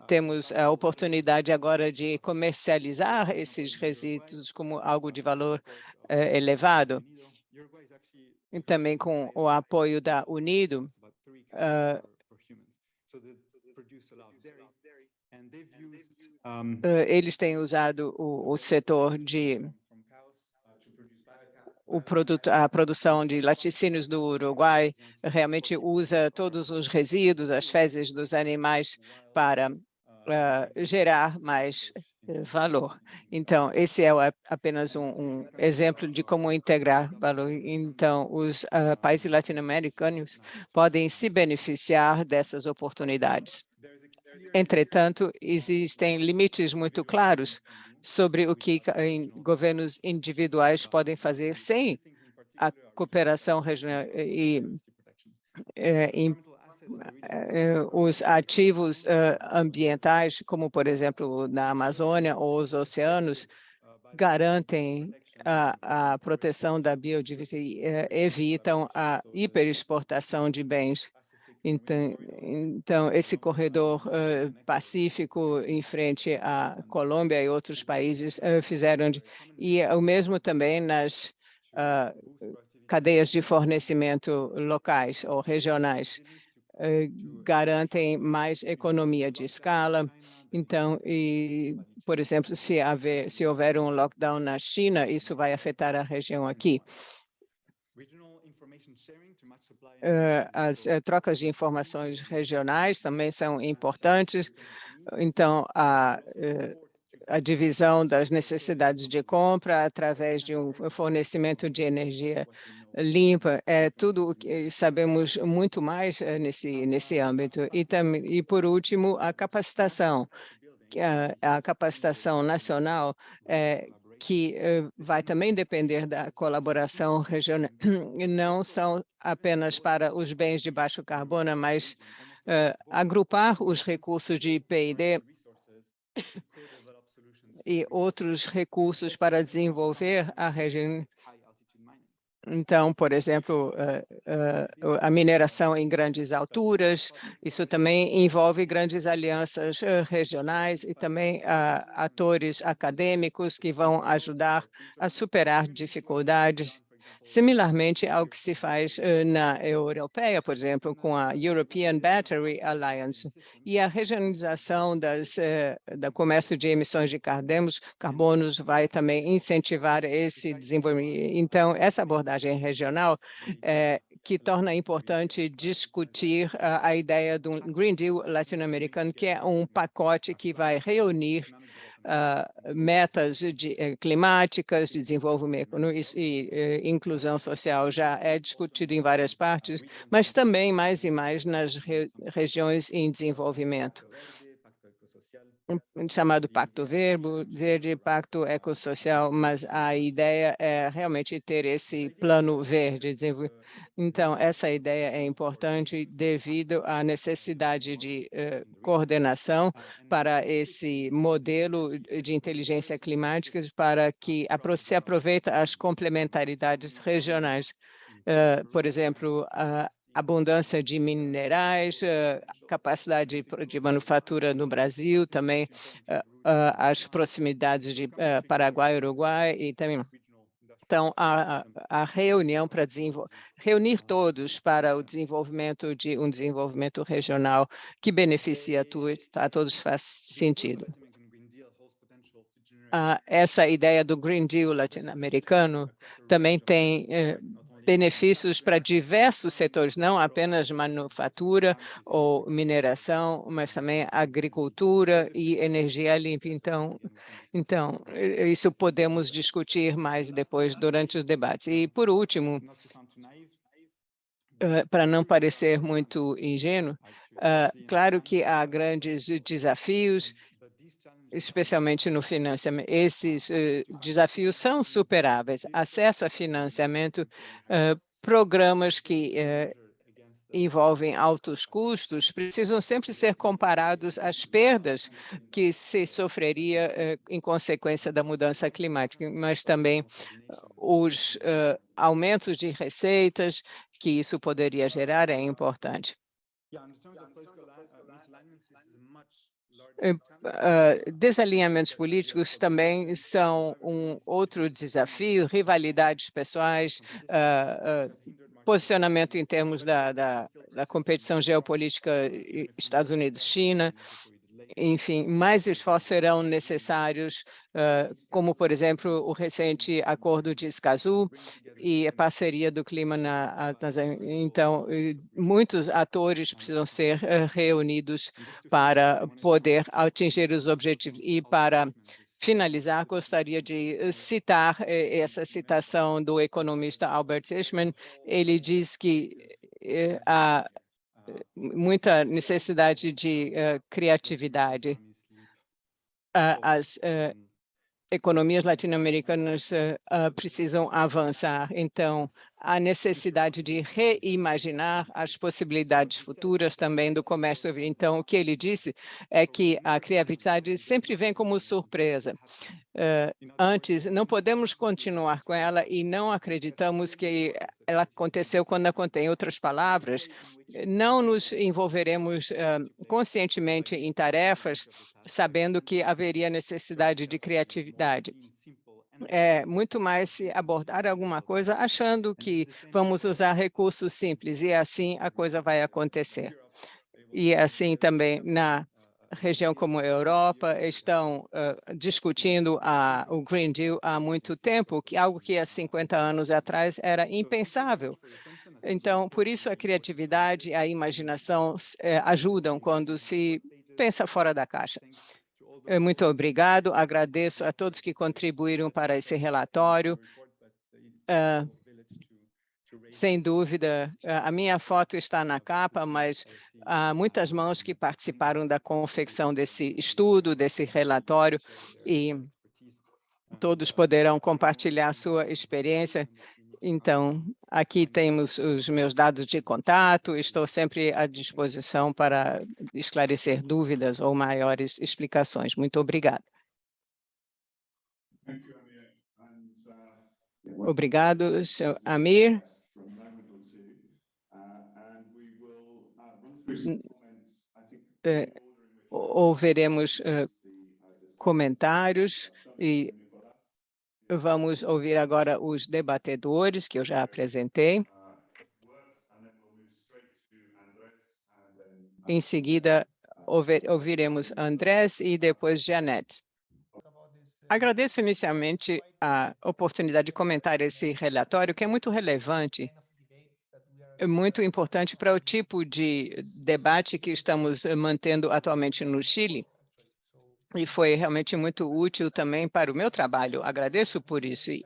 temos a oportunidade agora de comercializar esses resíduos como algo de valor elevado. E também com o apoio da Unido, eles têm usado o setor de a produção de laticínios do Uruguai, realmente usa todos os resíduos, as fezes dos animais para gerar mais valor. Então, esse é apenas um exemplo de como integrar valor. Então, os países latino-americanos podem se beneficiar dessas oportunidades. Entretanto, existem limites muito claros sobre o que governos individuais podem fazer sem a cooperação regional e os ativos ambientais, como, por exemplo, na Amazônia ou os oceanos, garantem a proteção da biodiversidade e evitam a hiperexportação de bens. Então, esse corredor pacífico em frente à Colômbia e outros países fizeram, e o mesmo também nas cadeias de fornecimento locais ou regionais, garantem mais economia de escala. Então, por exemplo, se houver um lockdown na China, isso vai afetar a região aqui. As trocas de informações regionais também são importantes. Então, a divisão das necessidades de compra através de um fornecimento de energia limpa, tudo o que sabemos muito mais nesse âmbito. E, por último, a capacitação, a capacitação nacional, que vai também depender da colaboração regional, e não são apenas para os bens de baixo carbono, mas agrupar os recursos de P&D e outros recursos para desenvolver a região. Então, por exemplo, a mineração em grandes alturas, isso também envolve grandes alianças regionais e também atores acadêmicos que vão ajudar a superar dificuldades, similarmente ao que se faz na europeia, por exemplo, com a European Battery Alliance, e a regionalização do comércio de emissões de carbonos vai também incentivar esse desenvolvimento. Então, essa abordagem regional que torna importante discutir a ideia do Green Deal latino-americano, que é um pacote que vai reunir metas climáticas, de desenvolvimento econômico e inclusão social já é discutido em várias partes, mas também mais e mais nas regiões em desenvolvimento. Chamado Pacto Verde, Pacto Ecossocial, mas a ideia é realmente ter esse plano verde. Então, essa ideia é importante devido à necessidade de coordenação para esse modelo de inteligência climática, para que se aproveite as complementaridades regionais. Por exemplo, a abundância de minerais, capacidade de manufatura no Brasil, também as proximidades de Paraguai, Uruguai e também. Então, a reunião para reunir todos para o desenvolvimento de um desenvolvimento regional que beneficia a todos faz sentido. Essa ideia do Green Deal latino-americano também tem benefícios para diversos setores, não apenas manufatura ou mineração, mas também agricultura e energia limpa. Então, isso podemos discutir mais depois durante os debates. E, por último, para não parecer muito ingênuo, claro que há grandes desafios, especialmente no financiamento. Esses desafios são superáveis. Acesso a financiamento, programas que envolvem altos custos, precisam sempre ser comparados às perdas que se sofreria em consequência da mudança climática, mas também os aumentos de receitas que isso poderia gerar é importante. Desalinhamentos políticos também são um outro desafio, rivalidades pessoais, posicionamento em termos da competição geopolítica Estados Unidos-China. Enfim, mais esforços serão necessários, como, por exemplo, o recente acordo de Escazú e a parceria do clima Então, muitos atores precisam ser reunidos para poder atingir os objetivos. E para finalizar, gostaria de citar essa citação do economista Albert Ishman. Ele diz que há muita necessidade de criatividade. As economias latino-americanas precisam avançar. Então, a necessidade de reimaginar as possibilidades futuras também do comércio. Então, o que ele disse é que a criatividade sempre vem como surpresa. Antes, não podemos continuar com ela e não acreditamos que ela aconteceu quando aconteceu. Em outras palavras, não nos envolveremos conscientemente em tarefas sabendo que haveria necessidade de criatividade. É muito mais se abordar alguma coisa achando que vamos usar recursos simples e assim a coisa vai acontecer. E assim também na região como a Europa estão discutindo o Green Deal há muito tempo, algo que há 50 anos atrás era impensável. Então, por isso a criatividade, a imaginação ajudam quando se pensa fora da caixa. Muito obrigado, agradeço a todos que contribuíram para esse relatório. Sem dúvida, a minha foto está na capa, mas há muitas mãos que participaram da confecção desse estudo, desse relatório, e todos poderão compartilhar sua experiência. Então, aqui temos os meus dados de contato, estou sempre à disposição para esclarecer dúvidas ou maiores explicações. Muito obrigada. Obrigado, senhor Amir. Ouviremos comentários e vamos ouvir agora os debatedores que eu já apresentei. Em seguida, ouviremos Andrés e depois Janete. Agradeço inicialmente a oportunidade de comentar esse relatório, que é muito relevante, muito importante para o tipo de debate que estamos mantendo atualmente no Chile, e foi realmente muito útil também para o meu trabalho. Agradeço por isso. E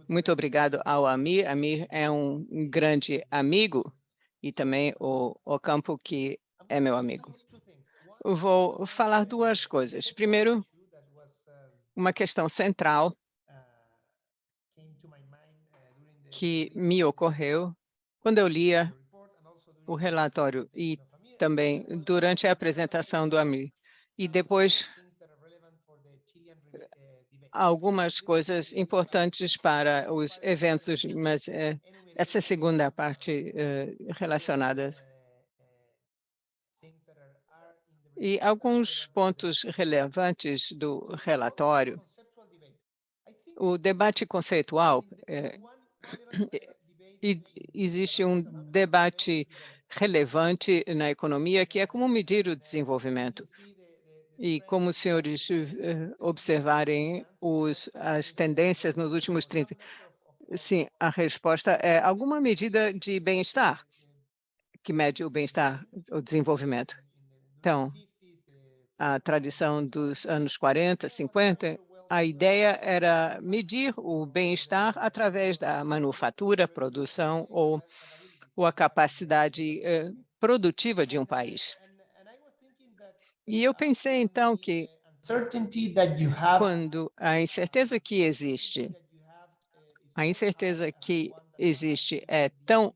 muito obrigado ao Amir. Amir é um grande amigo e também o Ocampo, que é meu amigo. Eu vou falar duas coisas. Primeiro, uma questão central que me ocorreu quando eu lia o relatório e também durante a apresentação do Amir. E depois, algumas coisas importantes para os eventos, mas essa segunda parte relacionadas. E alguns pontos relevantes do relatório. O debate conceitual, existe um debate relevante na economia, que é como medir o desenvolvimento. E como os senhores observarem as tendências nos últimos 30, sim, a resposta é alguma medida de bem-estar, que mede o bem-estar, o desenvolvimento. Então, a tradição dos anos 40, 50, a ideia era medir o bem-estar através da manufatura, produção ou a capacidade produtiva de um país. E eu pensei, então, que quando a incerteza que existe é tão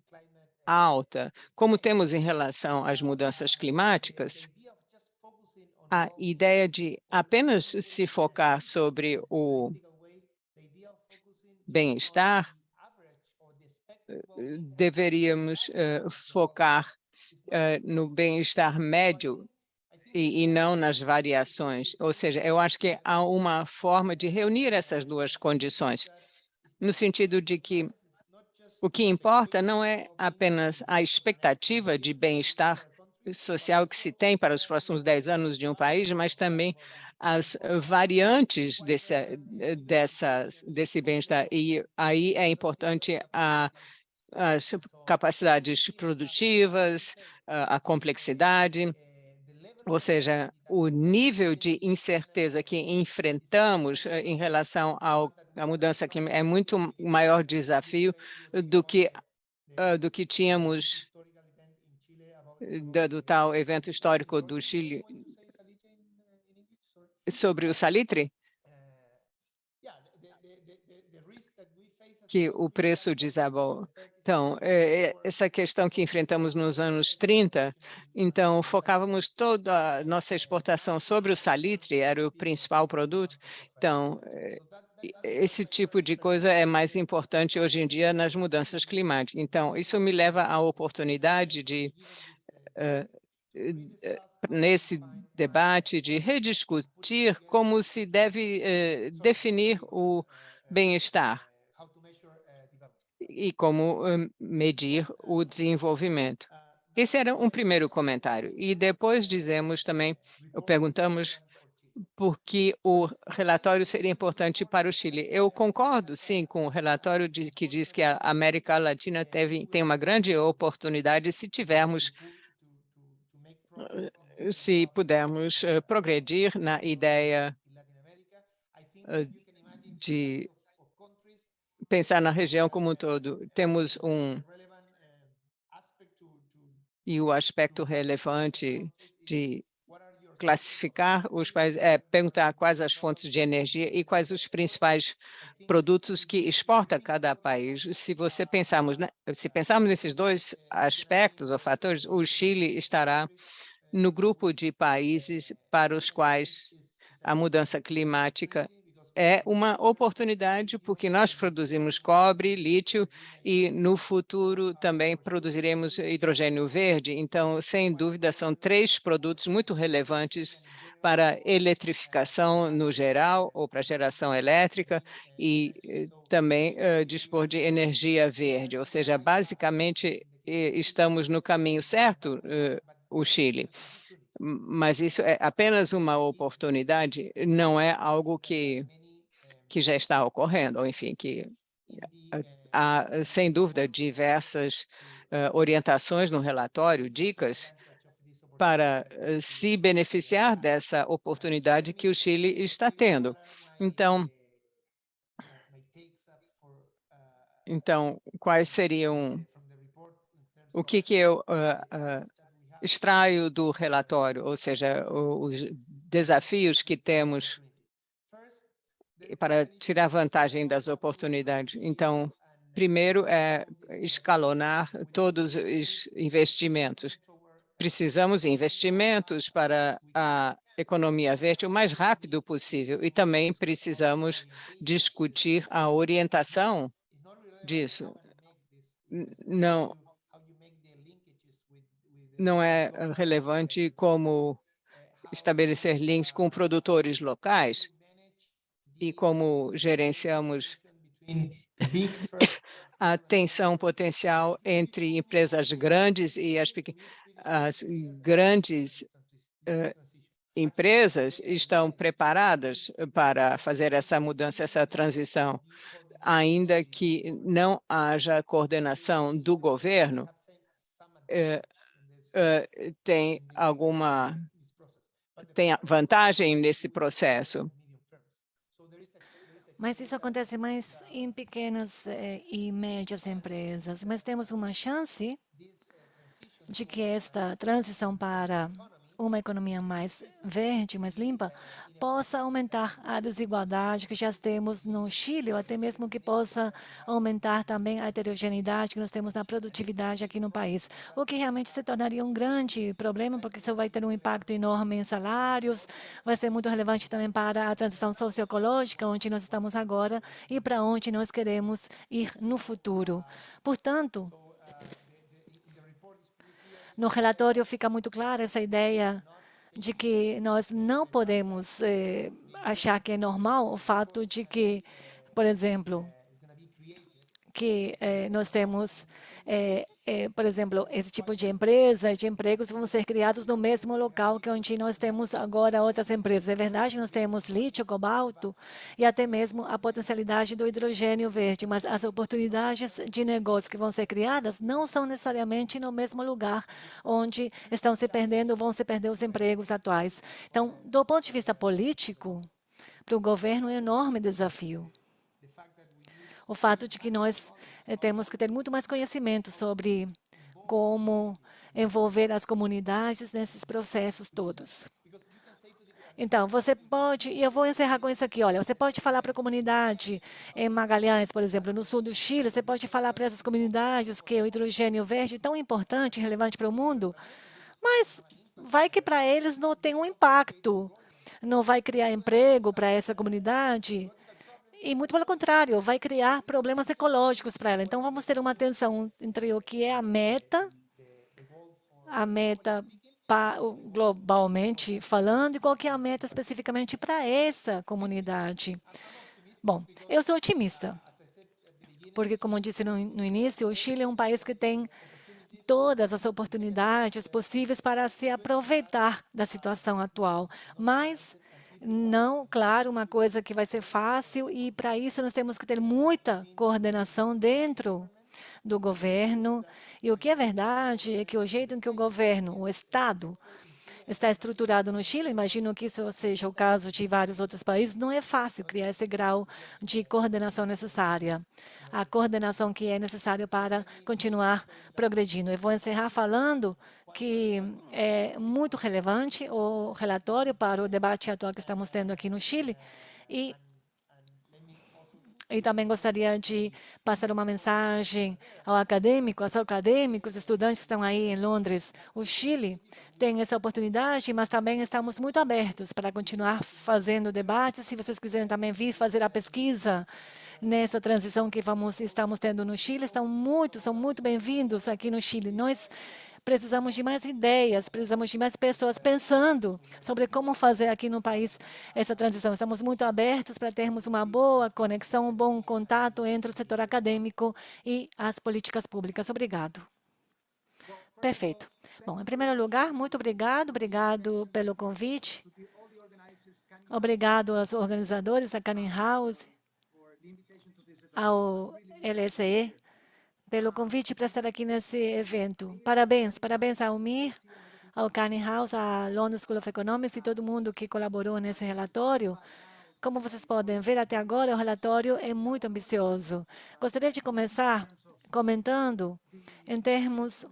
alta como temos em relação às mudanças climáticas, a ideia de apenas se focar sobre o bem-estar, deveríamos focar no bem-estar médio e não nas variações. Ou seja, eu acho que há uma forma de reunir essas duas condições, no sentido de que o que importa não é apenas a expectativa de bem-estar social que se tem para os próximos 10 anos de um país, mas também as variantes desse bem-estar. E aí é importante as capacidades produtivas, a complexidade, ou seja, o nível de incerteza que enfrentamos em relação à mudança climática é muito maior desafio do que tínhamos do tal evento histórico do Chile sobre o salitre, que o preço desabou. Então, essa questão que enfrentamos nos anos 30, então, focávamos toda a nossa exportação sobre o salitre, era o principal produto. Então, esse tipo de coisa é mais importante hoje em dia nas mudanças climáticas. Então, isso me leva à oportunidade de, nesse debate, de rediscutir como se deve definir o bem-estar e como medir o desenvolvimento. Esse era um primeiro comentário. E depois perguntamos por que o relatório seria importante para o Chile. Eu concordo, sim, com o relatório que diz que a América Latina tem uma grande oportunidade se pudermos progredir na ideia de pensar na região como um todo. Temos e o aspecto relevante de classificar os países, perguntar quais as fontes de energia e quais os principais produtos que exporta cada país. Se pensarmos nesses dois aspectos ou fatores, o Chile estará no grupo de países para os quais a mudança climática é uma oportunidade, porque nós produzimos cobre, lítio e, no futuro, também produziremos hidrogênio verde. Então, sem dúvida, são 3 produtos muito relevantes para eletrificação no geral, ou para geração elétrica, e também dispor de energia verde. Ou seja, basicamente, estamos no caminho certo, o Chile. Mas isso é apenas uma oportunidade, não é algo que já está ocorrendo, ou enfim, que há, sem dúvida, diversas orientações no relatório, dicas, para se beneficiar dessa oportunidade que o Chile está tendo. Então, quais seriam, o que eu extraio do relatório, ou seja, os desafios que temos para tirar vantagem das oportunidades. Então, primeiro é escalonar todos os investimentos. Precisamos de investimentos para a economia verde o mais rápido possível e também precisamos discutir a orientação disso. Não é relevante como estabelecer links com produtores locais e como gerenciamos a tensão potencial entre empresas grandes e as grandes empresas estão preparadas para fazer essa mudança, essa transição, ainda que não haja coordenação do governo, tem vantagem nesse processo. Mas isso acontece mais em pequenas e médias empresas. Mas temos uma chance de que esta transição para uma economia mais verde, mais limpa, possa aumentar a desigualdade que já temos no Chile, ou até mesmo que possa aumentar também a heterogeneidade que nós temos na produtividade aqui no país, o que realmente se tornaria um grande problema, porque isso vai ter um impacto enorme em salários, vai ser muito relevante também para a transição socioecológica, onde nós estamos agora e para onde nós queremos ir no futuro. Portanto, no relatório fica muito clara essa ideia de que nós não podemos achar que é normal o fato de que, por exemplo, que nós temos, por exemplo, esse tipo de empresa, de empregos vão ser criados no mesmo local que onde nós temos agora outras empresas. É verdade, nós temos lítio, cobalto e até mesmo a potencialidade do hidrogênio verde, mas as oportunidades de negócio que vão ser criadas não são necessariamente no mesmo lugar onde estão se perdendo, vão se perder os empregos atuais. Então, do ponto de vista político, para o governo é um enorme desafio. O fato de que nós temos que ter muito mais conhecimento sobre como envolver as comunidades nesses processos todos. Então, você pode, e eu vou encerrar com isso aqui, olha, você pode falar para a comunidade em Magalhães, por exemplo, no sul do Chile, você pode falar para essas comunidades que o hidrogênio verde é tão importante e relevante para o mundo, mas vai que para eles não tem um impacto, não vai criar emprego para essa comunidade. E, muito pelo contrário, vai criar problemas ecológicos para ela. Então, vamos ter uma tensão entre o que é a meta globalmente falando, e qual que é a meta especificamente para essa comunidade. Bom, eu sou otimista, porque, como eu disse no início, o Chile é um país que tem todas as oportunidades possíveis para se aproveitar da situação atual, mas não, claro, uma coisa que vai ser fácil, e para isso nós temos que ter muita coordenação dentro do governo. E o que é verdade é que o jeito em que o governo, o Estado, está estruturado no Chile, imagino que isso seja o caso de vários outros países, não é fácil criar esse grau de coordenação necessária, a coordenação que é necessária para continuar progredindo. Eu vou encerrar falando que é muito relevante o relatório para o debate atual que estamos tendo aqui no Chile, e também gostaria de passar uma mensagem aos acadêmicos, estudantes que estão aí em Londres. O Chile tem essa oportunidade, mas também estamos muito abertos para continuar fazendo debates. Se vocês quiserem também vir fazer a pesquisa nessa transição que estamos tendo no Chile, são muito bem-vindos aqui no Chile. Nós precisamos de mais ideias, precisamos de mais pessoas pensando sobre como fazer aqui no país essa transição. Estamos muito abertos para termos uma boa conexão, um bom contato entre o setor acadêmico e as políticas públicas. Obrigado. Perfeito. Bom, em primeiro lugar, muito obrigado pelo convite. Obrigado aos organizadores, a Canning House, ao LSE, pelo convite para estar aqui nesse evento. Parabéns ao MIR, ao Canning House, à London School of Economics e todo mundo que colaborou nesse relatório. Como vocês podem ver até agora, o relatório é muito ambicioso. Gostaria de começar comentando em termos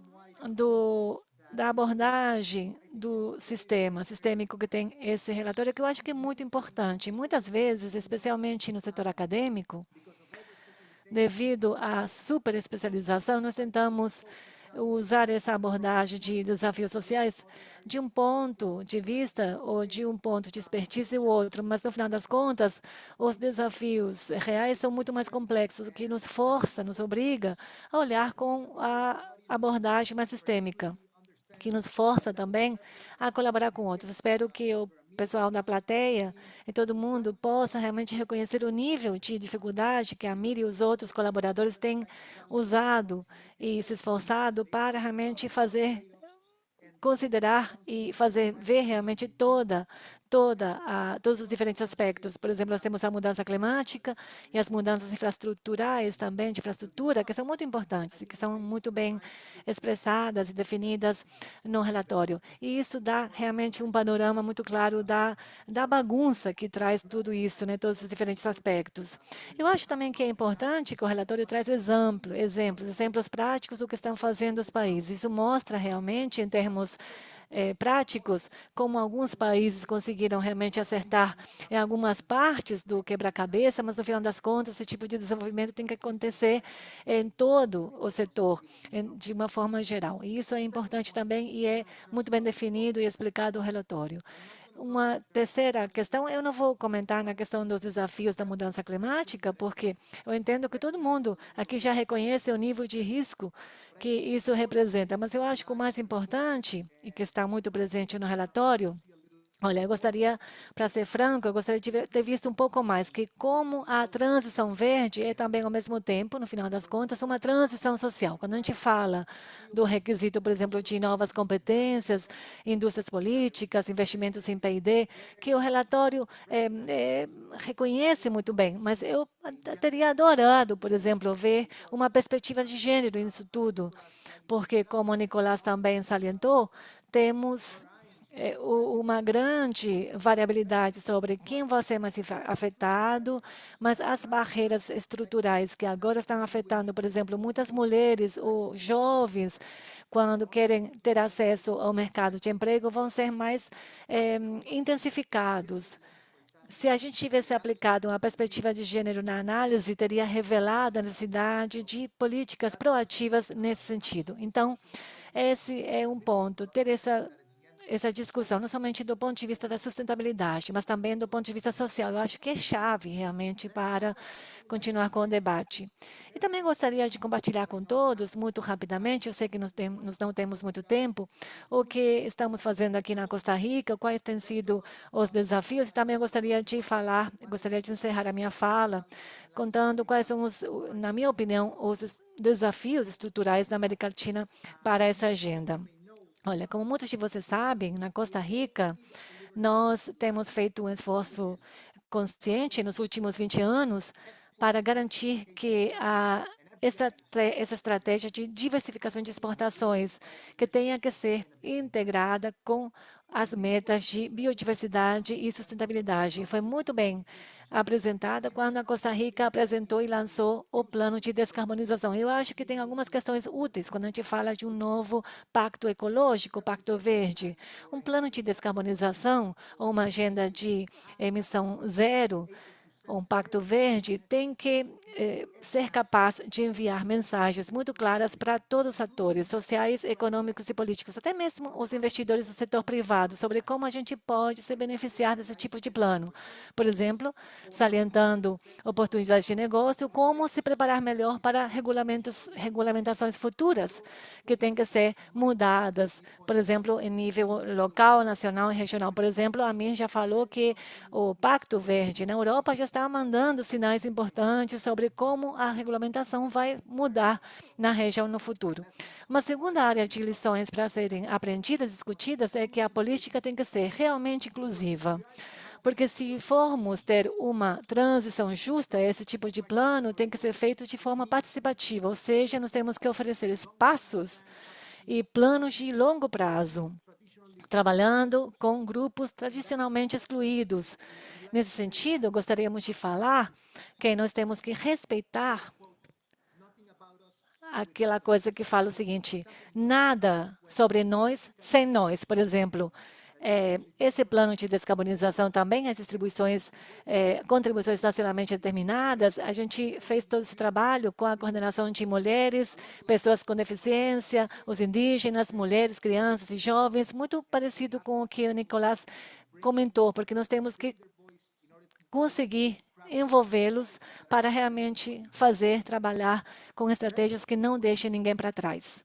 da abordagem do sistêmico que tem esse relatório, que eu acho que é muito importante. Muitas vezes, especialmente no setor acadêmico, devido à superespecialização, nós tentamos usar essa abordagem de desafios sociais de um ponto de vista ou de um ponto de expertise ou outro, mas no final das contas, os desafios reais são muito mais complexos, o que nos força, nos obriga a olhar com a abordagem mais sistêmica, que nos força também a colaborar com outros. Espero que o pessoal da plateia e todo mundo possa realmente reconhecer o nível de dificuldade que a Miri e os outros colaboradores têm usado e se esforçado para realmente considerar e fazer ver realmente todos os diferentes aspectos. Por exemplo, nós temos a mudança climática e as mudanças infraestruturais também, de infraestrutura, que são muito importantes e que são muito bem expressadas e definidas no relatório. E isso dá realmente um panorama muito claro da bagunça que traz tudo isso, né, todos os diferentes aspectos. Eu acho também que é importante que o relatório traz exemplos práticos do que estão fazendo os países. Isso mostra realmente, em termos práticos, como alguns países conseguiram realmente acertar em algumas partes do quebra-cabeça, mas no final das contas, esse tipo de desenvolvimento tem que acontecer em todo o setor, de uma forma geral. E isso é importante também e é muito bem definido e explicado no relatório. Uma terceira questão, eu não vou comentar na questão dos desafios da mudança climática, porque eu entendo que todo mundo aqui já reconhece o nível de risco que isso representa, mas eu acho que o mais importante, e que está muito presente no relatório, olha, eu gostaria, para ser franco, eu gostaria de ter visto um pouco mais que como a transição verde é também, ao mesmo tempo, no final das contas, uma transição social. Quando a gente fala do requisito, por exemplo, de novas competências, indústrias políticas, investimentos em P&D, que o relatório reconhece muito bem, mas eu teria adorado, por exemplo, ver uma perspectiva de gênero nisso tudo, porque, como o Nicolás também salientou, temos uma grande variabilidade sobre quem vai ser mais afetado, mas as barreiras estruturais que agora estão afetando, por exemplo, muitas mulheres ou jovens, quando querem ter acesso ao mercado de emprego, vão ser mais intensificados. Se a gente tivesse aplicado uma perspectiva de gênero na análise, teria revelado a necessidade de políticas proativas nesse sentido. Então, esse é um ponto, ter essa discussão, não somente do ponto de vista da sustentabilidade, mas também do ponto de vista social. Eu acho que é chave realmente para continuar com o debate. E também gostaria de compartilhar com todos, muito rapidamente, eu sei que nós não temos muito tempo, o que estamos fazendo aqui na Costa Rica, quais têm sido os desafios, e também gostaria de encerrar a minha fala, contando quais são, na minha opinião, os desafios estruturais da América Latina para essa agenda. Olha, como muitos de vocês sabem, na Costa Rica, nós temos feito um esforço consciente nos últimos 20 anos para garantir que a essa estratégia de diversificação de exportações, que tenha que ser integrada com as metas de biodiversidade e sustentabilidade. Foi muito bem apresentada quando a Costa Rica apresentou e lançou o plano de descarbonização. Eu acho que tem algumas questões úteis quando a gente fala de um novo pacto ecológico, pacto verde. Um plano de descarbonização ou uma agenda de emissão zero, um pacto verde, tem que ser capaz de enviar mensagens muito claras para todos os atores sociais, econômicos e políticos, até mesmo os investidores do setor privado, sobre como a gente pode se beneficiar desse tipo de plano. Por exemplo, salientando oportunidades de negócio, como se preparar melhor para regulamentações futuras, que têm que ser mudadas, por exemplo, em nível local, nacional e regional. Por exemplo, a Amir já falou que o Pacto Verde na Europa já está mandando sinais importantes sobre como a regulamentação vai mudar na região no futuro. Uma segunda área de lições para serem aprendidas e discutidas é que a política tem que ser realmente inclusiva. Porque se formos ter uma transição justa, esse tipo de plano tem que ser feito de forma participativa, ou seja, nós temos que oferecer espaços e planos de longo prazo, trabalhando com grupos tradicionalmente excluídos. Nesse sentido, gostaríamos de falar que nós temos que respeitar aquela coisa que fala o seguinte: nada sobre nós sem nós. Por exemplo, esse plano de descarbonização também, as contribuições nacionalmente determinadas, a gente fez todo esse trabalho com a coordenação de mulheres, pessoas com deficiência, os indígenas, mulheres, crianças e jovens, muito parecido com o que o Nicolás comentou, porque nós temos que conseguir envolvê-los para realmente trabalhar com estratégias que não deixem ninguém para trás.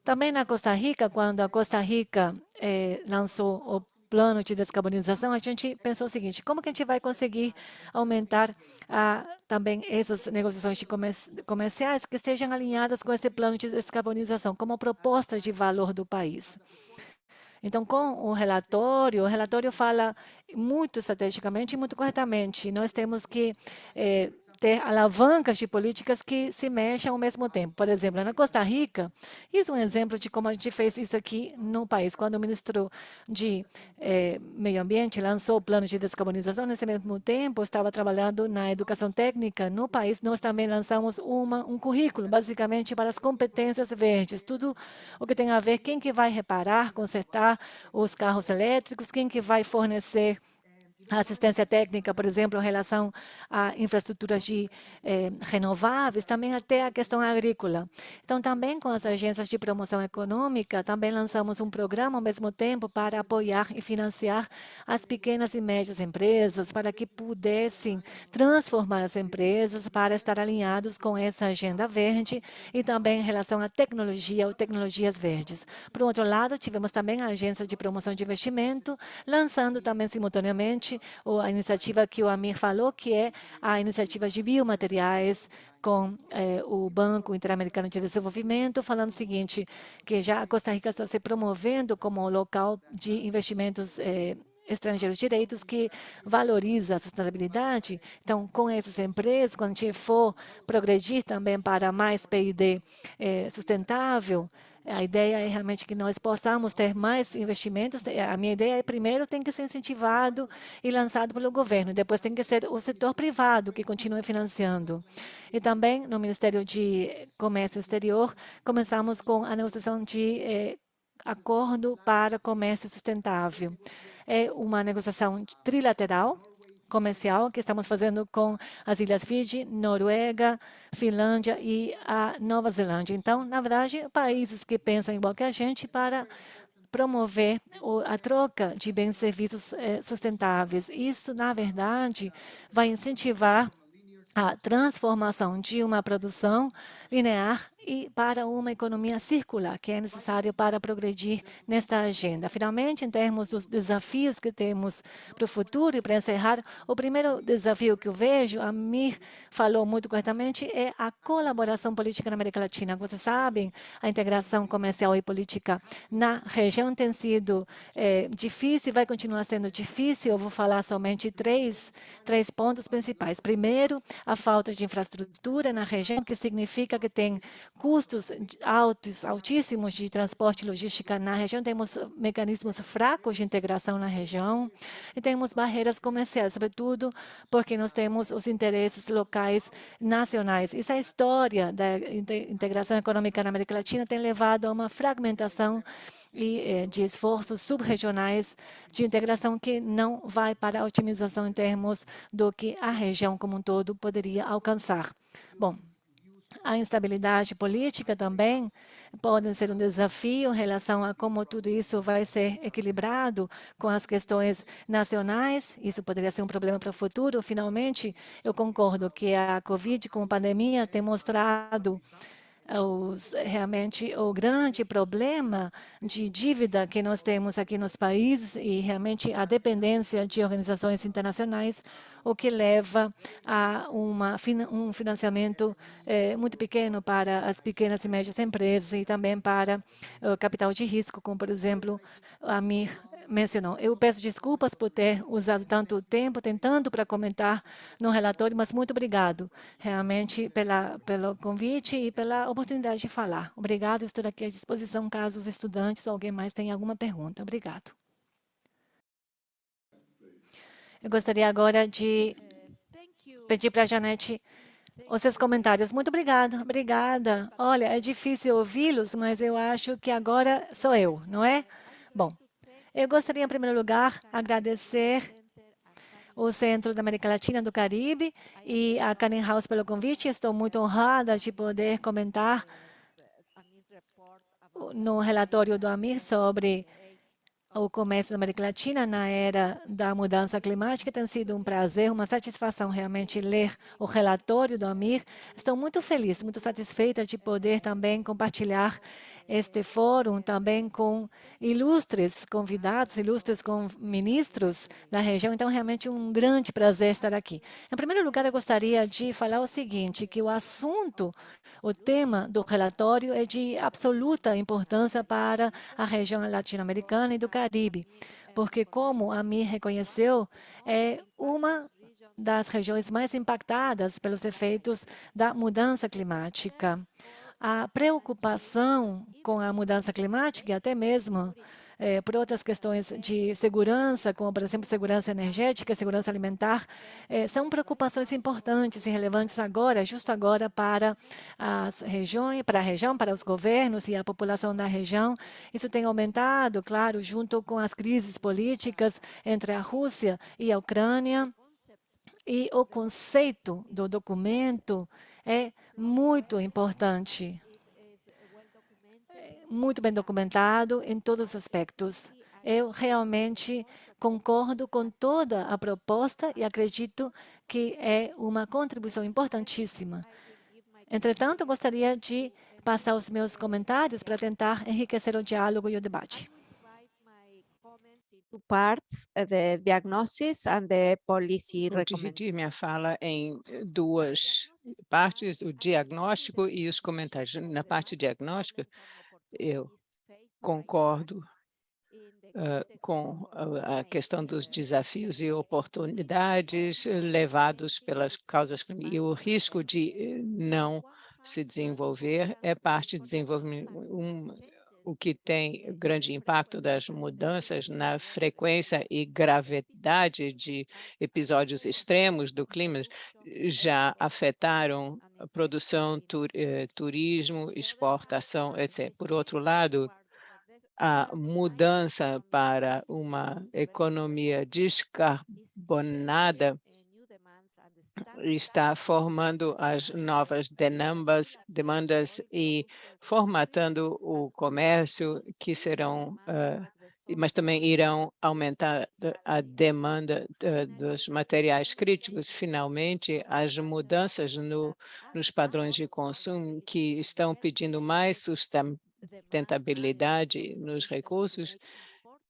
Também na Costa Rica, quando a Costa Rica lançou o plano de descarbonização, a gente pensou o seguinte: como que a gente vai conseguir aumentar também essas negociações comerciais que estejam alinhadas com esse plano de descarbonização, como proposta de valor do país? Então, com o relatório fala muito estrategicamente e muito corretamente. Nós temos que ter alavancas de políticas que se mexam ao mesmo tempo. Por exemplo, na Costa Rica, isso é um exemplo de como a gente fez isso aqui no país. Quando o ministro de Meio Ambiente lançou o plano de descarbonização, nesse mesmo tempo, estava trabalhando na educação técnica no país. Nós também lançamos um currículo, basicamente, para as competências verdes. Tudo o que tem a ver, quem que vai reparar, consertar os carros elétricos, quem que vai fornecer a assistência técnica, por exemplo, em relação a infraestruturas renováveis, também até a questão agrícola. Então, também com as agências de promoção econômica, também lançamos um programa ao mesmo tempo para apoiar e financiar as pequenas e médias empresas, para que pudessem transformar as empresas para estar alinhados com essa agenda verde e também em relação à tecnologia ou tecnologias verdes. Por outro lado, tivemos também a agência de promoção de investimento, lançando também simultaneamente a iniciativa que o Amir falou, que é a iniciativa de biomateriais com o Banco Interamericano de Desenvolvimento, falando o seguinte, que já a Costa Rica está se promovendo como local de investimentos estrangeiros direitos que valoriza a sustentabilidade. Então, com essas empresas, quando a gente for progredir também para mais PID sustentável, a ideia é realmente que nós possamos ter mais investimentos. A minha ideia é, primeiro, tem que ser incentivado e lançado pelo governo. Depois, tem que ser o setor privado que continue financiando. E também, no Ministério de Comércio Exterior, começamos com a negociação de acordo para comércio sustentável. É uma negociação trilateral comercial que estamos fazendo com as Ilhas Fiji, Noruega, Finlândia e a Nova Zelândia. Então, na verdade, países que pensam igual que a gente para promover a troca de bens e serviços sustentáveis. Isso, na verdade, vai incentivar a transformação de uma produção linear e para uma economia circular, que é necessário para progredir nesta agenda. Finalmente, em termos dos desafios que temos para o futuro, e para encerrar, o primeiro desafio que eu vejo, a Amir falou muito corretamente, é a colaboração política na América Latina. Vocês sabem, a integração comercial e política na região tem sido difícil, vai continuar sendo difícil. Eu vou falar somente três pontos principais. Primeiro, a falta de infraestrutura na região, que significa que tem custos altíssimos de transporte e logística na região, temos mecanismos fracos de integração na região e temos barreiras comerciais, sobretudo porque nós temos os interesses locais nacionais. Essa história da integração econômica na América Latina tem levado a uma fragmentação e de esforços subregionais de integração que não vai para a otimização em termos do que a região como um todo poderia alcançar. Bom, a instabilidade política também pode ser um desafio em relação a como tudo isso vai ser equilibrado com as questões nacionais. Isso poderia ser um problema para o futuro. Finalmente, eu concordo que a Covid, como pandemia, tem mostrado realmente o grande problema de dívida que nós temos aqui nos países e realmente a dependência de organizações internacionais, o que leva a um financiamento muito pequeno para as pequenas e médias empresas e também para o capital de risco, como, por exemplo, a Amir mencionou. Eu peço desculpas por ter usado tanto tempo tentando para comentar no relatório, mas muito obrigado realmente pelo convite e pela oportunidade de falar. Obrigado, estou aqui à disposição caso os estudantes ou alguém mais tenha alguma pergunta. Obrigado. Eu gostaria agora de pedir para a Janete os seus comentários. Muito obrigada, obrigada. Olha, é difícil ouvi-los, mas eu acho que agora sou eu, não é? Bom, eu gostaria, em primeiro lugar, agradecer o Centro da América Latina do Caribe e a Canning House pelo convite. Estou muito honrada de poder comentar no relatório do Amir sobre o comércio da América Latina na era da mudança climática. Tem sido um prazer, uma satisfação realmente ler o relatório do Amir. Estou muito feliz, muito satisfeita de poder também compartilhar este fórum também com ilustres convidados, ilustres ministros da região. Então, realmente um grande prazer estar aqui. Em primeiro lugar, eu gostaria de falar o seguinte, que o assunto, o tema do relatório é de absoluta importância para a região latino-americana e do Caribe, porque, como a Amir reconheceu, é uma das regiões mais impactadas pelos efeitos da mudança climática. A preocupação com a mudança climática e até mesmo por outras questões de segurança, como, por exemplo, segurança energética, segurança alimentar, são preocupações importantes e relevantes agora, justo agora, para as regiões, para a região, para os governos e a população da região. Isso tem aumentado, claro, junto com as crises políticas entre a Rússia e a Ucrânia. E o conceito do documento é muito importante, muito bem documentado em todos os aspectos. Eu realmente concordo com toda a proposta e acredito que é uma contribuição importantíssima. Entretanto, gostaria de passar os meus comentários para tentar enriquecer o diálogo e o debate. Two parts, the diagnosis and the policy Vou recommendations. dividir minha fala em duas partes, o diagnóstico e os comentários. Na parte diagnóstica, eu concordo com a questão dos desafios e oportunidades levados pelas causas e o risco de não se desenvolver é parte do desenvolvimento. O que tem grande impacto das mudanças na frequência e gravidade de episódios extremos do clima já afetaram a produção, turismo, exportação, etc. Por outro lado, a mudança para uma economia descarbonada está formando as novas demandas e formatando o comércio que serão mas também irão aumentar a demanda dos materiais críticos. Finalmente, as mudanças nos padrões de consumo que estão pedindo mais sustentabilidade nos recursos,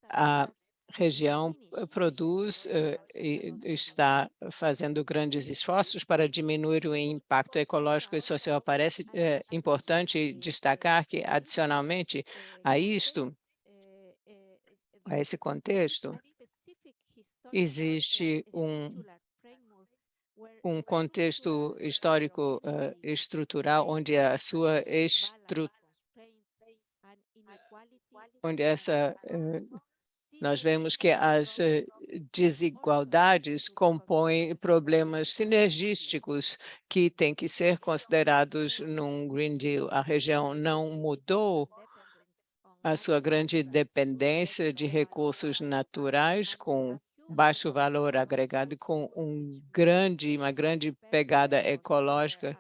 a região produz e está fazendo grandes esforços para diminuir o impacto ecológico e social. Parece importante destacar que, adicionalmente a isto, a esse contexto, existe um contexto histórico estrutural onde a sua nós vemos que as desigualdades compõem problemas sinergísticos que têm que ser considerados num Green Deal. A região não mudou a sua grande dependência de recursos naturais com baixo valor agregado e com uma grande pegada ecológica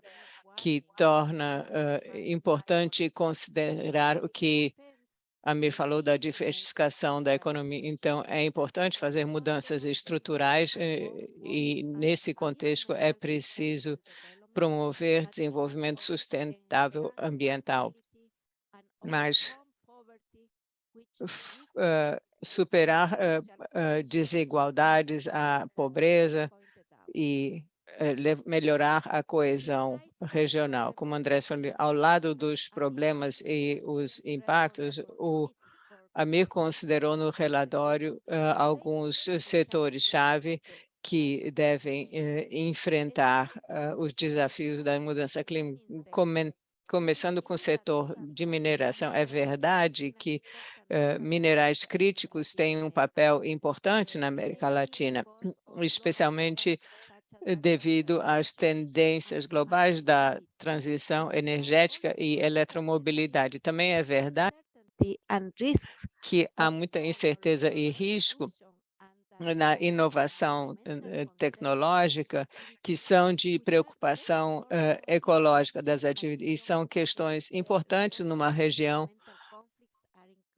que torna importante considerar o que Amir falou da diversificação da economia. Então, é importante fazer mudanças estruturais e nesse contexto, é preciso promover desenvolvimento sustentável ambiental. Mas superar desigualdades, a pobreza e melhorar a coesão regional. Como André falou, ao lado dos problemas e os impactos, o Amir considerou no relatório alguns setores-chave que devem enfrentar os desafios da mudança climática, começando com o setor de mineração. É verdade que minerais críticos têm um papel importante na América Latina, especialmente devido às tendências globais da transição energética e eletromobilidade. Também é verdade que há muita incerteza e risco na inovação tecnológica, que são de preocupação ecológica das atividades, e são questões importantes numa região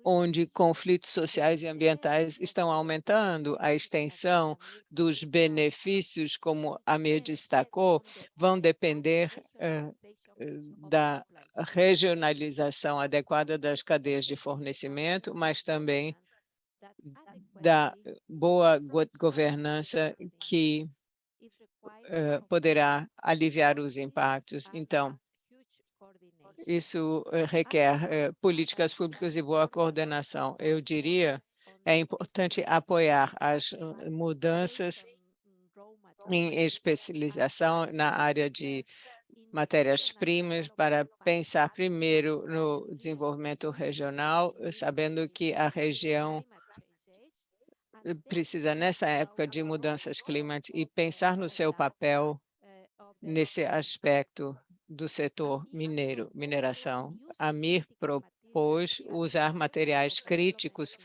onde conflitos sociais e ambientais estão aumentando. A extensão dos benefícios, como a Amir destacou, vão depender da regionalização adequada das cadeias de fornecimento, mas também da boa governança que poderá aliviar os impactos. Então, isso requer políticas públicas e boa coordenação. Eu diria, é importante apoiar as mudanças em especialização na área de matérias-primas para pensar primeiro no desenvolvimento regional, sabendo que a região precisa, nessa época de mudanças climáticas, e pensar no seu papel nesse aspecto do setor mineração. Amir propôs usar materiais críticos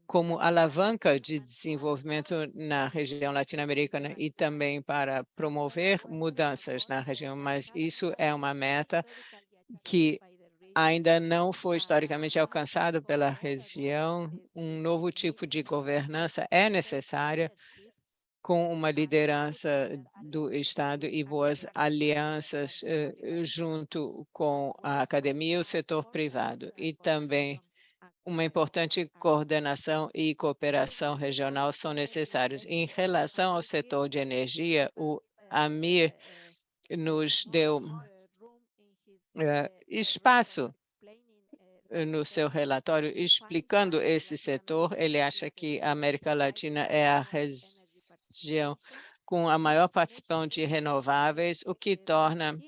como alavanca de desenvolvimento na região latino-americana e também para promover mudanças na região, mas isso é uma meta que ainda não foi historicamente alcançado pela região. Um novo tipo de governança é necessária, com uma liderança do Estado e boas alianças junto com a academia e o setor privado, e também uma importante coordenação e cooperação regional são necessários. Em relação ao setor de energia, o Amir nos deu espaço no seu relatório explicando esse setor. Ele acha que a América Latina é a região com a maior participação de renováveis, o que torna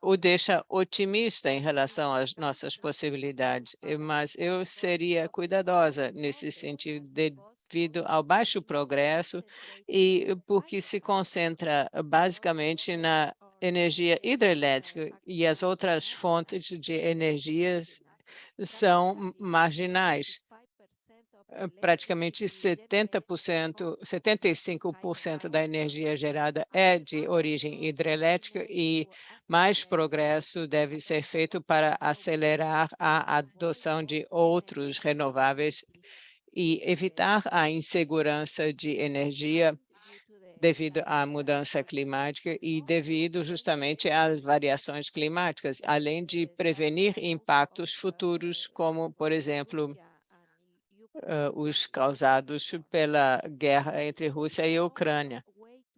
o deixa otimista em relação às nossas possibilidades, mas eu seria cuidadosa nesse sentido, devido ao baixo progresso e porque se concentra basicamente na energia hidrelétrica e as outras fontes de energias são marginais. praticamente 70%, 75% da energia gerada é de origem hidrelétrica e mais progresso deve ser feito para acelerar a adoção de outros renováveis e evitar a insegurança de energia devido à mudança climática e devido justamente às variações climáticas, além de prevenir impactos futuros, como, por exemplo, os causados pela guerra entre Rússia e Ucrânia.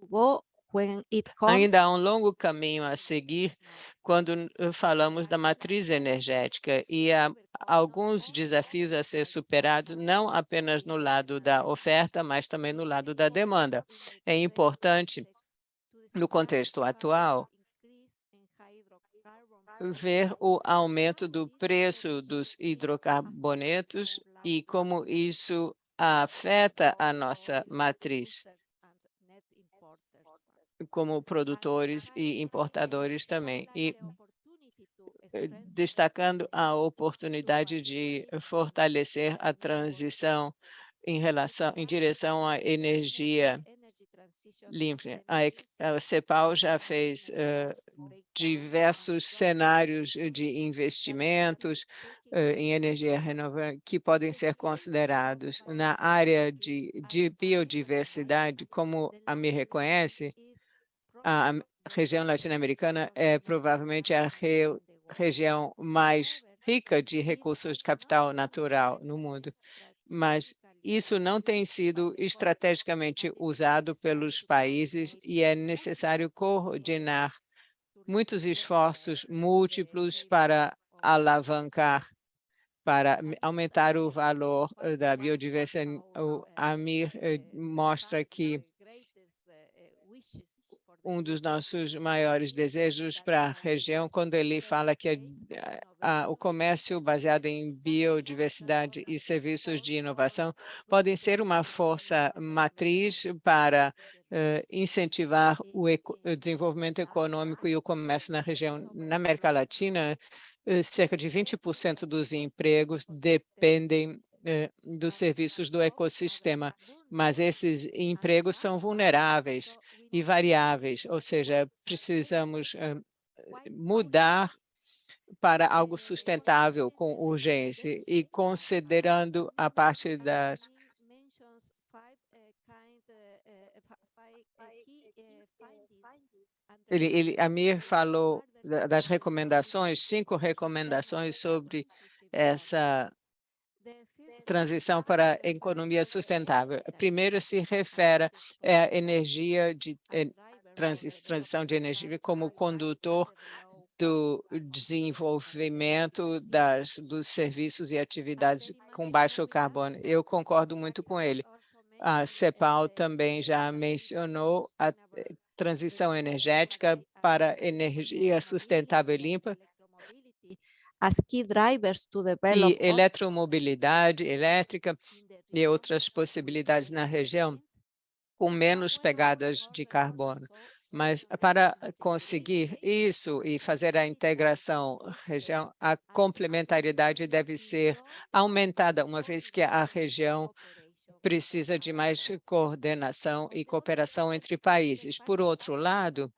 Go when it comes Ainda há um longo caminho a seguir quando falamos da matriz energética e há alguns desafios a ser superados, não apenas no lado da oferta, mas também no lado da demanda. É importante, no contexto atual, ver o aumento do preço dos hidrocarbonetos e como isso afeta a nossa matriz, como produtores e importadores também. E destacando a oportunidade de fortalecer a transição em direção à energia limpa. A CEPAL já fez diversos cenários de investimentos em energia renovável que podem ser considerados na área de biodiversidade, como a me reconhece, a região latino-americana é provavelmente a região mais rica de recursos de capital natural no mundo, mas isso não tem sido estrategicamente usado pelos países e é necessário coordenar muitos esforços múltiplos para alavancar, para aumentar o valor da biodiversidade. O Amir mostra que um dos nossos maiores desejos para a região, quando ele fala que o comércio baseado em biodiversidade e serviços de inovação podem ser uma força matriz para incentivar o desenvolvimento econômico e o comércio na região. Na América Latina, cerca de 20% dos empregos dependem dos serviços do ecossistema, mas esses empregos são vulneráveis e variáveis, ou seja, precisamos mudar para algo sustentável com urgência e considerando a parte das Amir falou das recomendações, 5 recomendações sobre essa transição para a economia sustentável. Primeiro se refere à energia de transição de energia como condutor do desenvolvimento dos serviços e atividades com baixo carbono. Eu concordo muito com ele. A CEPAL também já mencionou a transição energética para energia sustentável e limpa, as key drivers to e develop eletromobilidade elétrica e outras possibilidades na região com menos pegadas de carbono. Mas para conseguir isso e fazer a integração região, a complementariedade deve ser aumentada, uma vez que a região precisa de mais coordenação e cooperação entre países. Por outro lado,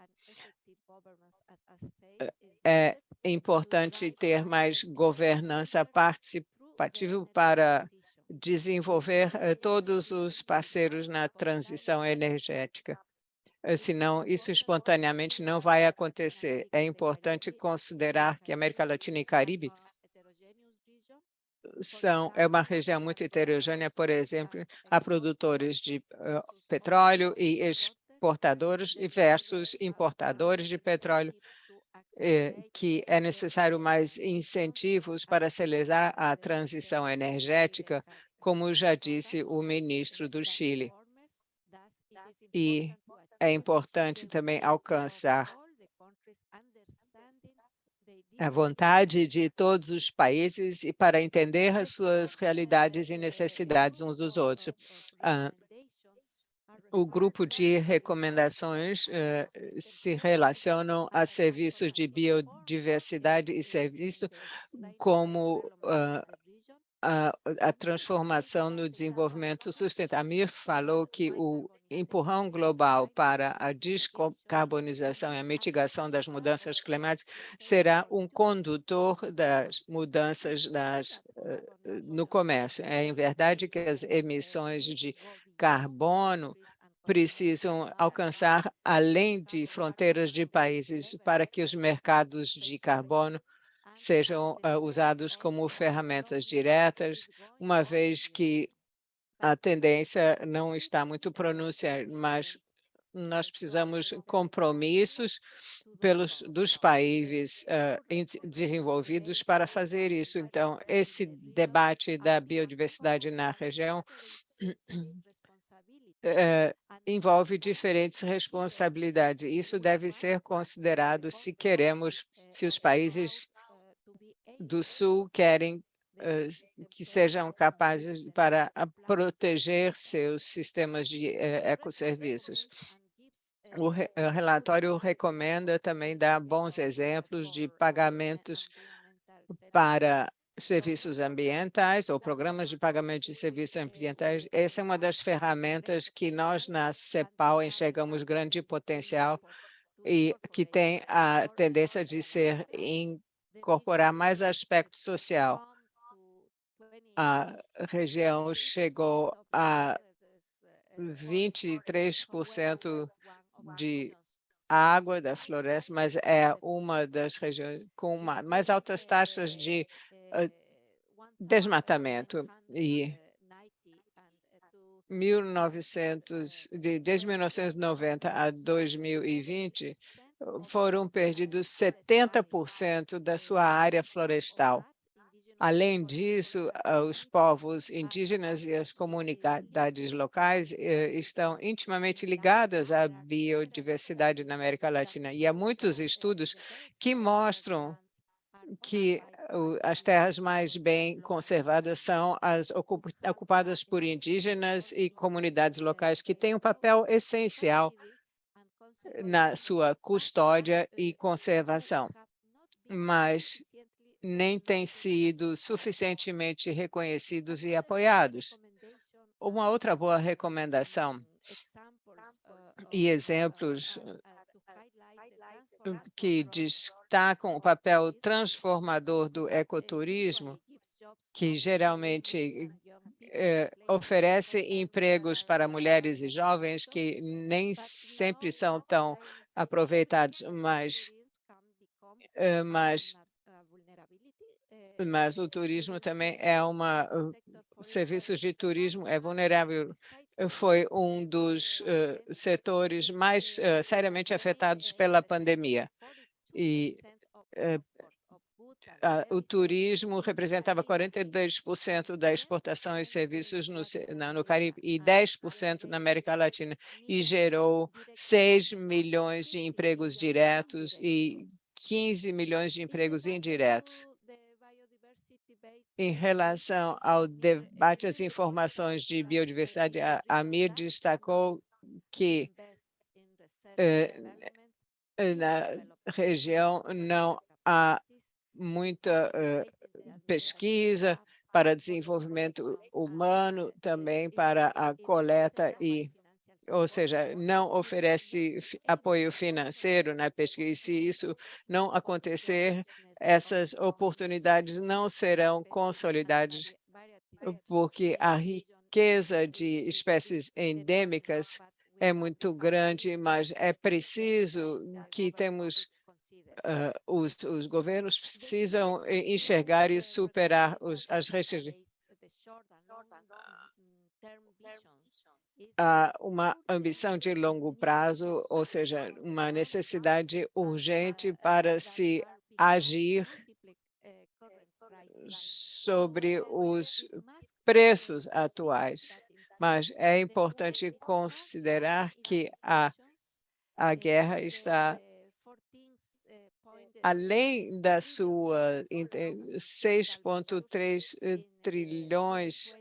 é importante ter mais governança participativa para desenvolver todos os parceiros na transição energética. Senão, isso espontaneamente não vai acontecer. É importante considerar que a América Latina e Caribe é uma região muito heterogênea, por exemplo, há produtores de petróleo e exportadores versus importadores de petróleo, que é necessário mais incentivos para acelerar a transição energética, como já disse o ministro do Chile. E é importante também alcançar a vontade de todos os países e para entender as suas realidades e necessidades uns dos outros. O grupo de recomendações se relacionam a serviços de biodiversidade e serviço como a transformação no desenvolvimento sustentável. Amir falou que o empurrão global para a descarbonização e a mitigação das mudanças climáticas será um condutor das mudanças no comércio. É verdade que as emissões de carbono precisam alcançar além de fronteiras de países para que os mercados de carbono sejam usados como ferramentas diretas, uma vez que a tendência não está muito pronunciada, mas nós precisamos compromissos dos países desenvolvidos para fazer isso. Então, esse debate da biodiversidade na região envolve diferentes responsabilidades. Isso deve ser considerado se os países do Sul querem que sejam capazes para proteger seus sistemas de ecosserviços. O relatório recomenda também dar bons exemplos de pagamentos para serviços ambientais ou programas de pagamento de serviços ambientais. Essa é uma das ferramentas que nós na CEPAL enxergamos grande potencial e que tem a tendência de incorporar mais aspecto social. A região chegou a 23% de água da floresta, mas é uma das regiões com mais altas taxas de desmatamento. E desde 1990 a 2020, foram perdidos 70% da sua área florestal. Além disso, os povos indígenas e as comunidades locais estão intimamente ligadas à biodiversidade na América Latina. E há muitos estudos que mostram que as terras mais bem conservadas são as ocupadas por indígenas e comunidades locais, que têm um papel essencial na sua custódia e conservação, mas nem têm sido suficientemente reconhecidos e apoiados. Uma outra boa recomendação e exemplos que destacam o papel transformador do ecoturismo, que geralmente oferece empregos para mulheres e jovens que nem sempre são tão aproveitados, mas o turismo também é serviços de turismo é vulnerável. Foi um dos setores mais seriamente afetados pela pandemia. E o turismo representava 42% da exportação e serviços no Caribe e 10% na América Latina, e gerou 6 milhões de empregos diretos e 15 milhões de empregos indiretos. Em relação ao debate às informações de biodiversidade, a Amir destacou que na região não há muita pesquisa para desenvolvimento humano, também para a coleta ou seja, não oferece apoio financeiro na pesquisa. E se isso não acontecer, essas oportunidades não serão consolidadas, porque a riqueza de espécies endêmicas é muito grande, mas é preciso que os governos precisam enxergar e superar as restrições. Há uma ambição de longo prazo, ou seja, uma necessidade urgente para se agir sobre os preços atuais. Mas é importante considerar que a guerra está além da sua 6,3 trilhões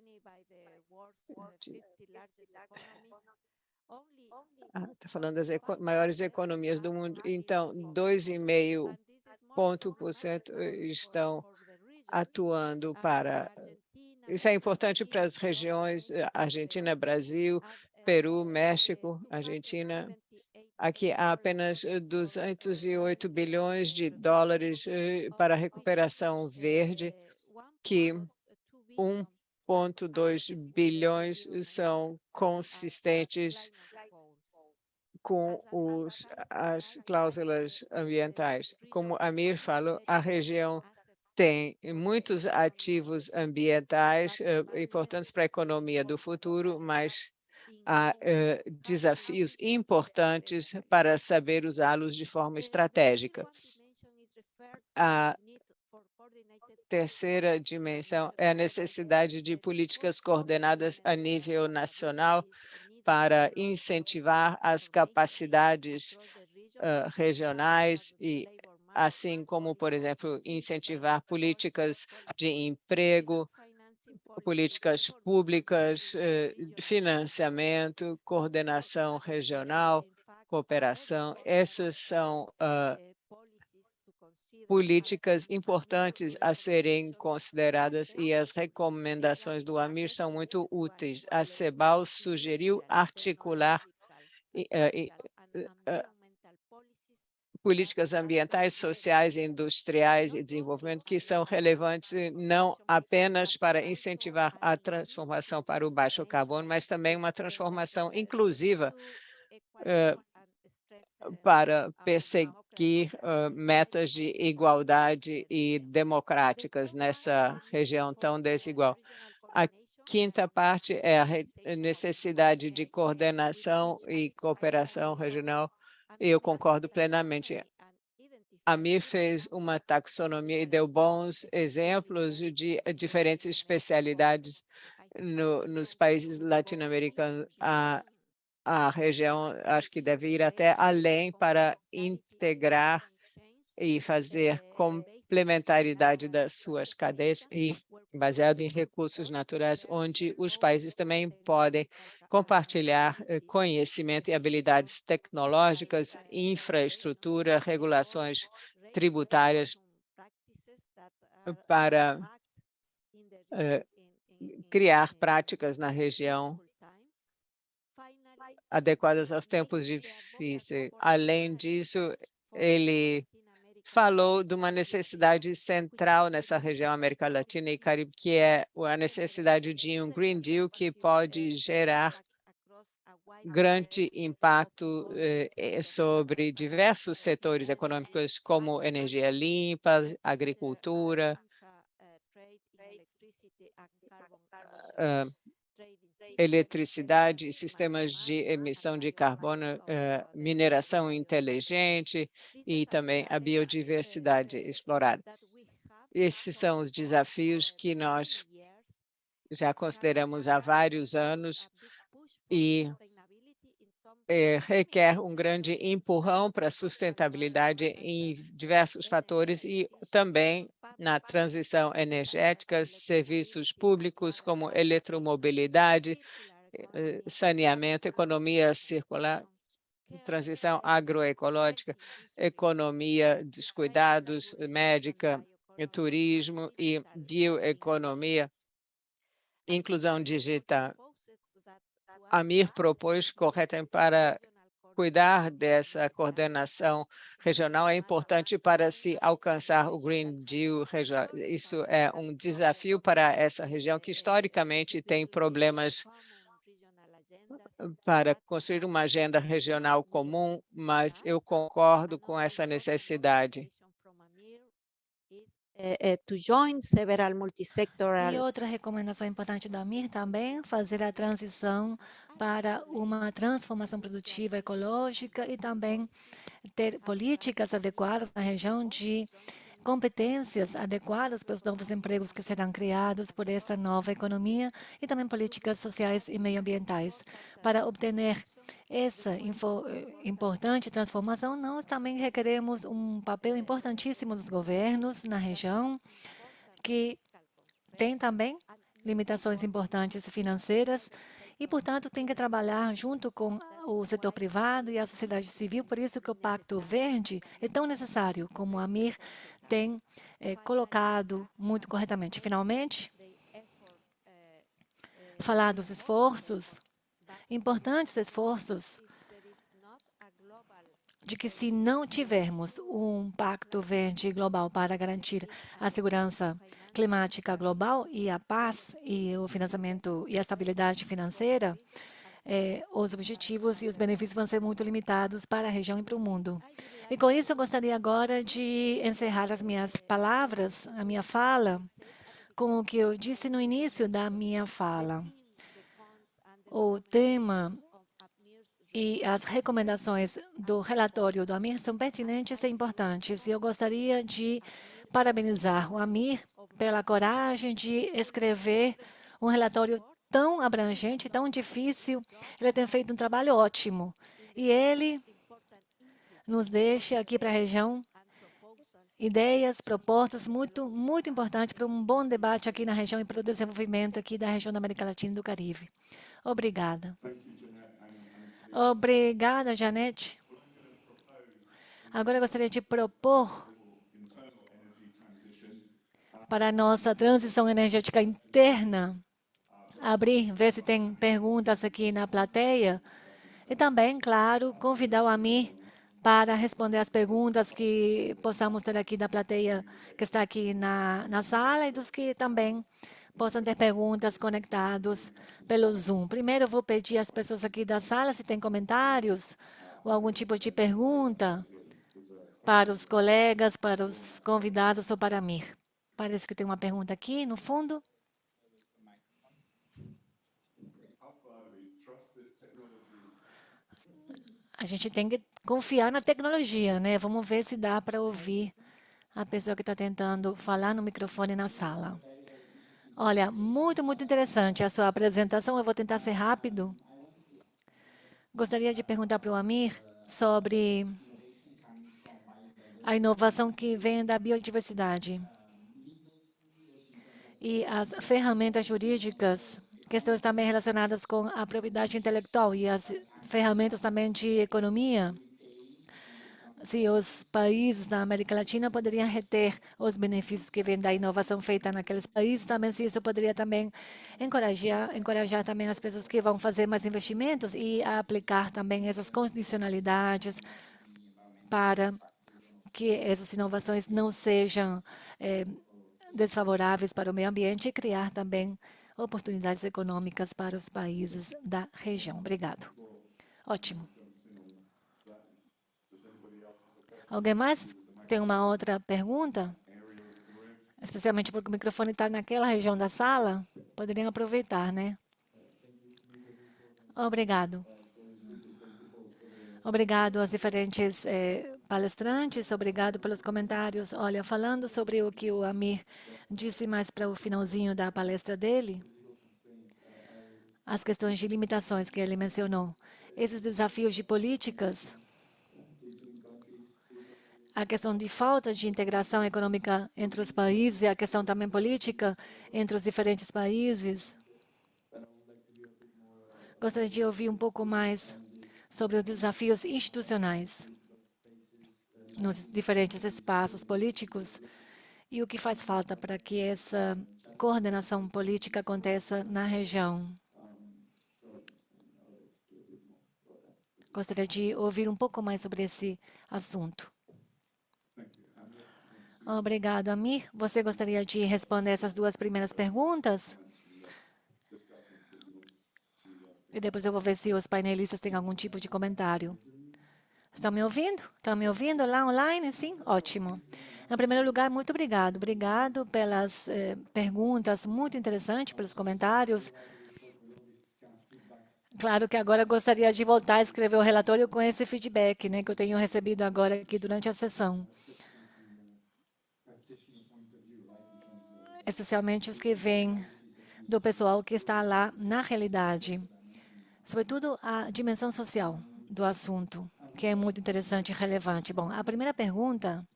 está falando das maiores economias do mundo. Então, 2,5% estão atuando para Isso é importante para as regiões Argentina, Brasil, Peru, México, Argentina. Aqui há apenas 208 bilhões de dólares para a recuperação verde, que 1,2 bilhões são consistentes com as cláusulas ambientais. Como a Amir falou, a região tem muitos ativos ambientais importantes para a economia do futuro, mas há desafios importantes para saber usá-los de forma estratégica. A terceira dimensão é a necessidade de políticas coordenadas a nível nacional para incentivar as capacidades regionais e assim como, por exemplo, incentivar políticas de emprego, políticas públicas, financiamento, coordenação regional, cooperação. Essas são políticas importantes a serem consideradas e as recomendações do Amir são muito úteis. A CEBAL sugeriu articular políticas ambientais, sociais, industriais e desenvolvimento que são relevantes não apenas para incentivar a transformação para o baixo carbono, mas também uma transformação inclusiva para perseguir metas de igualdade e democráticas nessa região tão desigual. A quinta parte é a necessidade de coordenação e cooperação regional. Eu concordo plenamente. A Amir fez uma taxonomia e deu bons exemplos de diferentes especialidades nos países latino-americanos. A região acho que deve ir até além para integrar e fazer complementaridade das suas cadeias e baseado em recursos naturais, onde os países também podem compartilhar conhecimento e habilidades tecnológicas, infraestrutura, regulações tributárias para criar práticas na região adequadas aos tempos difíceis. Além disso, ele falou de uma necessidade central nessa região América Latina e Caribe, que é a necessidade de um Green Deal que pode gerar grande impacto sobre diversos setores econômicos, como energia limpa, agricultura, eletricidade, sistemas de emissão de carbono, mineração inteligente e também a biodiversidade explorada. Esses são os desafios que nós já consideramos há vários anos e requer um grande empurrão para a sustentabilidade em diversos fatores e também na transição energética, serviços públicos como eletromobilidade, saneamento, economia circular, transição agroecológica, economia dos cuidados, médica, turismo e bioeconomia, inclusão digital. A Amir propôs corretamente para cuidar dessa coordenação regional é importante para se alcançar o Green Deal regional. Isso é um desafio para essa região que historicamente tem problemas para construir uma agenda regional comum, mas eu concordo com essa necessidade. To join several E multisectoral outra recomendação importante da Amir também, fazer a transição para uma transformação produtiva ecológica e também ter políticas adequadas na região de competências adequadas para os novos empregos que serão criados por essa nova economia e também políticas sociais e meioambientais. Para obter essa importante transformação, nós também requeremos um papel importantíssimo dos governos na região, que tem também limitações importantes financeiras e, portanto, tem que trabalhar junto com o setor privado e a sociedade civil. Por isso que o Pacto Verde é tão necessário, como a Amir tem colocado muito corretamente. Finalmente, falar dos esforços, importantes esforços, de que se não tivermos um pacto verde global para garantir a segurança climática global e a paz e o financiamento e a estabilidade financeira, os objetivos e os benefícios vão ser muito limitados para a região e para o mundo. E com isso, eu gostaria agora de encerrar as minhas palavras, a minha fala, com o que eu disse no início da minha fala. O tema e as recomendações do relatório do Amir são pertinentes e importantes. E eu gostaria de parabenizar o Amir pela coragem de escrever um relatório tão abrangente, tão difícil. Ele tem feito um trabalho ótimo. E ele nos deixa aqui para a região ideias, propostas muito importantes para um bom debate aqui na região e para o desenvolvimento aqui da região da América Latina e do Caribe. Obrigada. Obrigada, Janete. Agora eu gostaria de propor para a nossa transição energética interna, ver se tem perguntas aqui na plateia e também, claro, convidar o Amir para responder as perguntas que possamos ter aqui da plateia que está aqui na sala e dos que também possam ter perguntas conectados pelo Zoom. Primeiro, eu vou pedir às pessoas aqui da sala se têm comentários ou algum tipo de pergunta para os colegas, para os convidados ou para mim. Parece que tem uma pergunta aqui no fundo. A gente tem que confiar na tecnologia, né? Vamos ver se dá para ouvir a pessoa que está tentando falar no microfone na sala. Olha, muito interessante a sua apresentação. Eu vou tentar ser rápido. Gostaria de perguntar para o Amir sobre a inovação que vem da biodiversidade e as ferramentas jurídicas que estão também relacionadas com a propriedade intelectual e as ferramentas também de economia. Se os países da América Latina poderiam reter os benefícios que vêm da inovação feita naqueles países, também se isso poderia também encorajar também as pessoas que vão fazer mais investimentos e aplicar também essas condicionalidades para que essas inovações não sejam desfavoráveis para o meio ambiente e criar também oportunidades econômicas para os países da região. Obrigado. Ótimo. Alguém mais tem uma outra pergunta? Especialmente porque o microfone está naquela região da sala. Poderiam aproveitar, né? Obrigado. Obrigado aos diferentes palestrantes. Obrigado pelos comentários. Olha, falando sobre o que o Amir disse mais para o finalzinho da palestra dele, as questões de limitações que ele mencionou, esses desafios de políticas, a questão de falta de integração econômica entre os países e a questão também política entre os diferentes países. Gostaria de ouvir um pouco mais sobre os desafios institucionais nos diferentes espaços políticos e o que faz falta para que essa coordenação política aconteça na região. Gostaria de ouvir um pouco mais sobre esse assunto. Obrigado, Amir. Você gostaria de responder essas duas primeiras perguntas? E depois eu vou ver se os painelistas têm algum tipo de comentário. Estão me ouvindo? Estão me ouvindo lá online? Sim? Ótimo. Em primeiro lugar, muito obrigado. Obrigado pelas perguntas, muito interessante, pelos comentários. Claro que agora eu gostaria de voltar a escrever o relatório com esse feedback, né, que eu tenho recebido agora aqui durante a sessão. Especialmente os que vêm do pessoal que está lá na realidade. Sobretudo a dimensão social do assunto, que é muito interessante e relevante. Bom, a primeira pergunta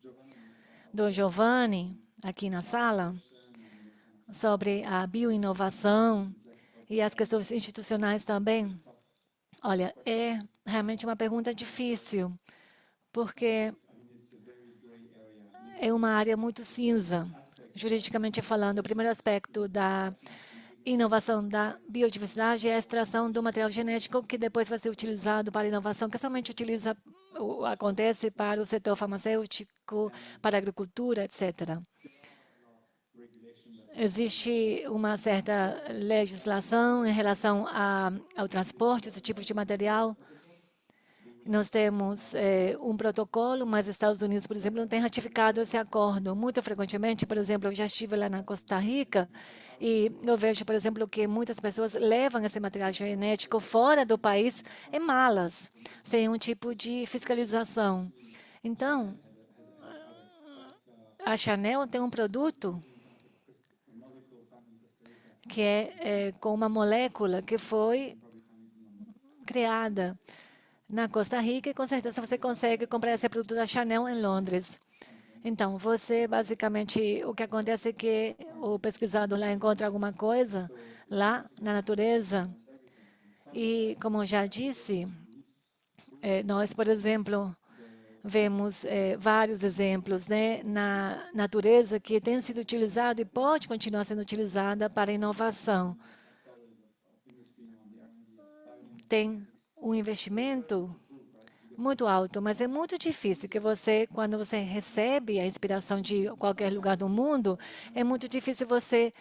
do Giovanni, aqui na sala, sobre a bioinovação e as questões institucionais também. Olha, é realmente uma pergunta difícil, porque é uma área muito cinza, juridicamente falando. O primeiro aspecto da inovação da biodiversidade é a extração do material genético que depois vai ser utilizado para inovação, que somente acontece para o setor farmacêutico, para a agricultura, etc. Existe uma certa legislação em relação ao transporte desse tipo de material. Nós temos um protocolo, mas os Estados Unidos, por exemplo, não tem ratificado esse acordo. Muito frequentemente, por exemplo, eu já estive lá na Costa Rica e eu vejo, por exemplo, que muitas pessoas levam esse material genético fora do país em malas, sem um tipo de fiscalização. Então, a Chanel tem um produto que é com uma molécula que foi criada na Costa Rica, e com certeza você consegue comprar esse produto da Chanel em Londres. Então, você basicamente, o que acontece é que o pesquisador lá encontra alguma coisa lá na natureza e, como eu já disse, nós, por exemplo, vemos vários exemplos, né, na natureza que tem sido utilizado e pode continuar sendo utilizada para inovação. Tem um investimento muito alto, mas é muito difícil que você, quando você recebe a inspiração de qualquer lugar do mundo, é muito difícil você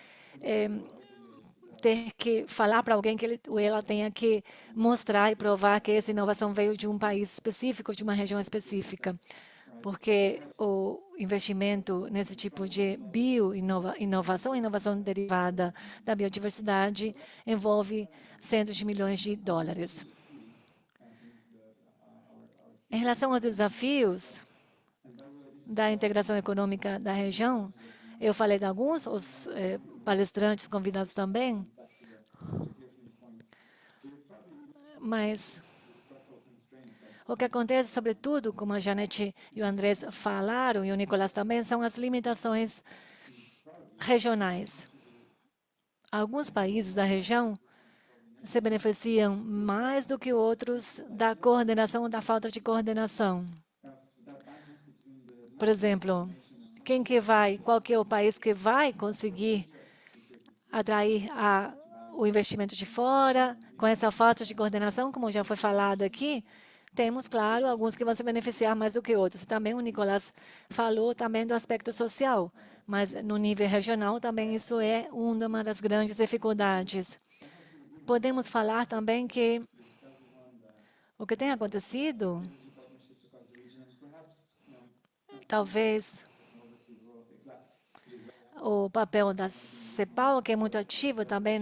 ter que falar para alguém que ele ou ela tenha que mostrar e provar que essa inovação veio de um país específico, de uma região específica, porque o investimento nesse tipo de inovação derivada da biodiversidade, envolve centos de milhões de dólares. Em relação aos desafios da integração econômica da região, eu falei de alguns, os palestrantes convidados também, mas o que acontece, sobretudo, como a Janete e o Andrés falaram, e o Nicolás também, são as limitações regionais. Alguns países da região se beneficiam mais do que outros da coordenação ou da falta de coordenação. Por exemplo, qual que é o país que vai conseguir atrair o investimento de fora, com essa falta de coordenação, como já foi falado aqui? Temos, claro, alguns que vão se beneficiar mais do que outros. Também o Nicolás falou também do aspecto social, mas no nível regional também isso é uma das grandes dificuldades. Podemos falar também que o que tem acontecido, talvez o papel da CEPAL, que é muito ativo também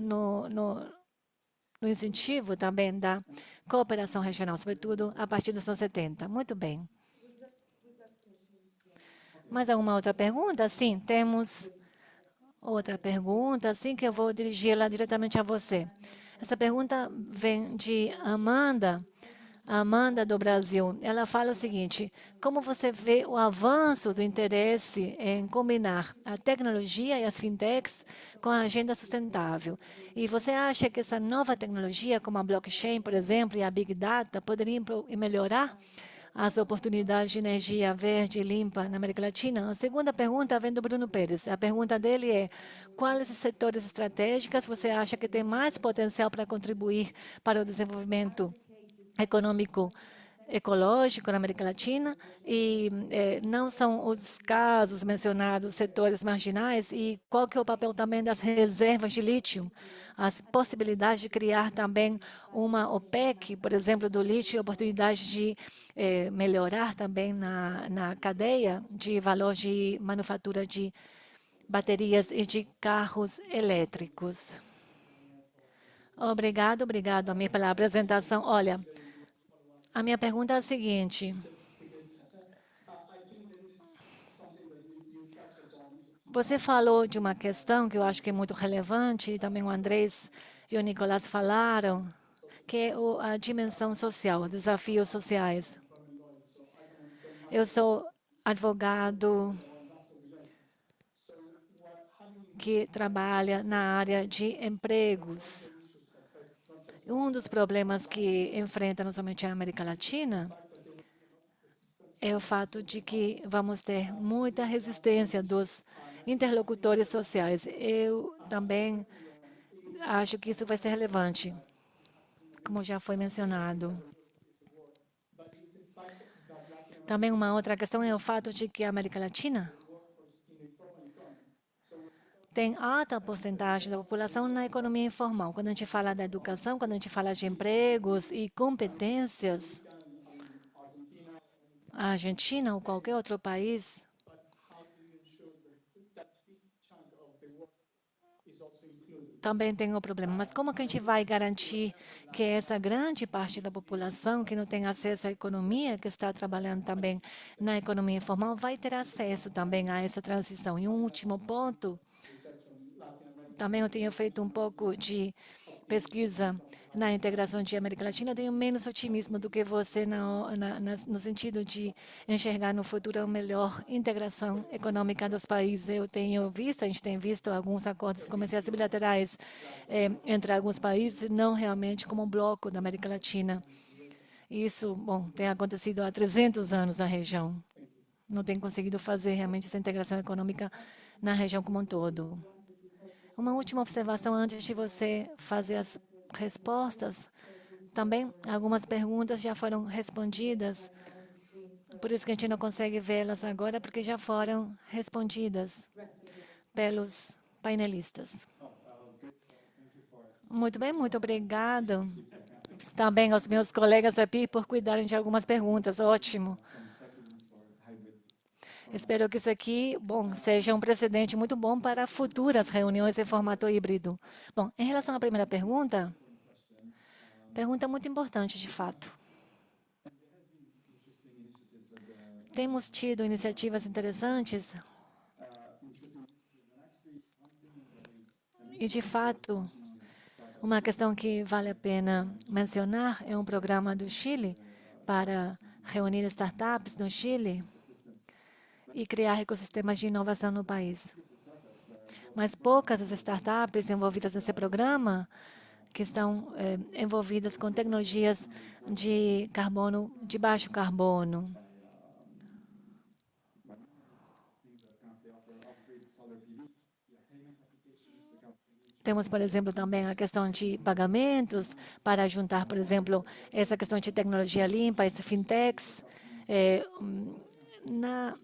no incentivo também da cooperação regional, sobretudo a partir dos anos 70. Muito bem. Mais alguma outra pergunta? Sim, temos outra pergunta, assim que eu vou dirigi-la diretamente a você. Essa pergunta vem de Amanda do Brasil. Ela fala o seguinte: como você vê o avanço do interesse em combinar a tecnologia e as fintechs com a agenda sustentável? E você acha que essa nova tecnologia, como a blockchain, por exemplo, e a Big Data, poderia melhorar as oportunidades de energia verde e limpa na América Latina? A segunda pergunta vem do Bruno Pérez. A pergunta dele é: quais setores estratégicos você acha que tem mais potencial para contribuir para o desenvolvimento econômico ecológico na América Latina, e não são os casos mencionados, setores marginais, e qual que é o papel também das reservas de lítio, as possibilidades de criar também uma OPEC, por exemplo, do lítio, oportunidade de melhorar também na cadeia de valor de manufatura de baterias e de carros elétricos. Obrigado, Amir, pela apresentação. Olha, a minha pergunta é a seguinte: você falou de uma questão que eu acho que é muito relevante, e também o Andrés e o Nicolás falaram, que é a dimensão social, desafios sociais. Eu sou advogado que trabalha na área de empregos. Um dos problemas que enfrenta não somente a América Latina é o fato de que vamos ter muita resistência dos interlocutores sociais. Eu também acho que isso vai ser relevante, como já foi mencionado. Também uma outra questão é o fato de que a América Latina tem alta porcentagem da população na economia informal. Quando a gente fala da educação, quando a gente fala de empregos e competências, a Argentina ou qualquer outro país também tem o problema. Mas como que a gente vai garantir que essa grande parte da população que não tem acesso à economia, que está trabalhando também na economia informal, vai ter acesso também a essa transição? E um último ponto, também eu tenho feito um pouco de pesquisa na integração de América Latina. Eu tenho menos otimismo do que você no sentido de enxergar no futuro a melhor integração econômica dos países. A gente tem visto alguns acordos comerciais bilaterais entre alguns países, não realmente como um bloco da América Latina. Isso, bom, tem acontecido há 300 anos na região. Não tem conseguido fazer realmente essa integração econômica na região como um todo. Uma última observação antes de você fazer as respostas. Também algumas perguntas já foram respondidas, por isso que a gente não consegue vê-las agora, porque já foram respondidas pelos painelistas. Muito bem, muito obrigado. Também aos meus colegas aqui por cuidarem de algumas perguntas. Ótimo. Espero que isso aqui, bom, seja um precedente muito bom para futuras reuniões em formato híbrido. Bom, em relação à primeira pergunta muito importante, de fato. Temos tido iniciativas interessantes e, de fato, uma questão que vale a pena mencionar é um programa do Chile para reunir startups no Chile e criar ecossistemas de inovação no país. Mas poucas das startups envolvidas nesse programa que estão envolvidas com tecnologias de carbono, de baixo carbono. Temos, por exemplo, também a questão de pagamentos para juntar, por exemplo, essa questão de tecnologia limpa, esse fintechs. Na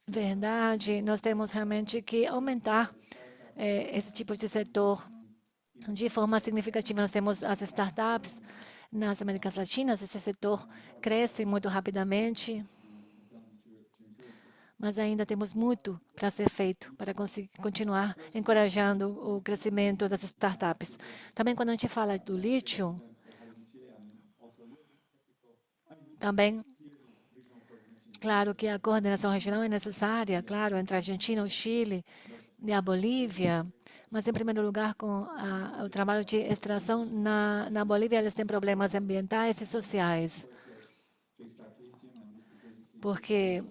verdade, nós temos realmente que aumentar esse tipo de setor de forma significativa. Nós temos as startups nas Américas Latinas, esse setor cresce muito rapidamente, mas ainda temos muito para ser feito para conseguir continuar encorajando o crescimento das startups. Também quando a gente fala do lítio, também, claro que a coordenação regional é necessária, claro, entre a Argentina, o Chile e a Bolívia, mas, em primeiro lugar, com o trabalho de extração na Bolívia, eles têm problemas ambientais e sociais, porque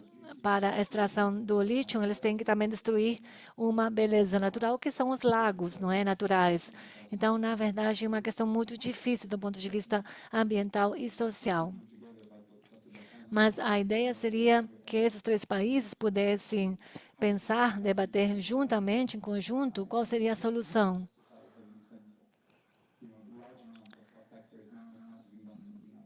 para a extração do lítio, eles têm que também destruir uma beleza natural, que são os lagos, não é, naturais. Então, na verdade, é uma questão muito difícil do ponto de vista ambiental e social. Mas a ideia seria que esses três países pudessem pensar, debater juntamente, em conjunto, qual seria a solução.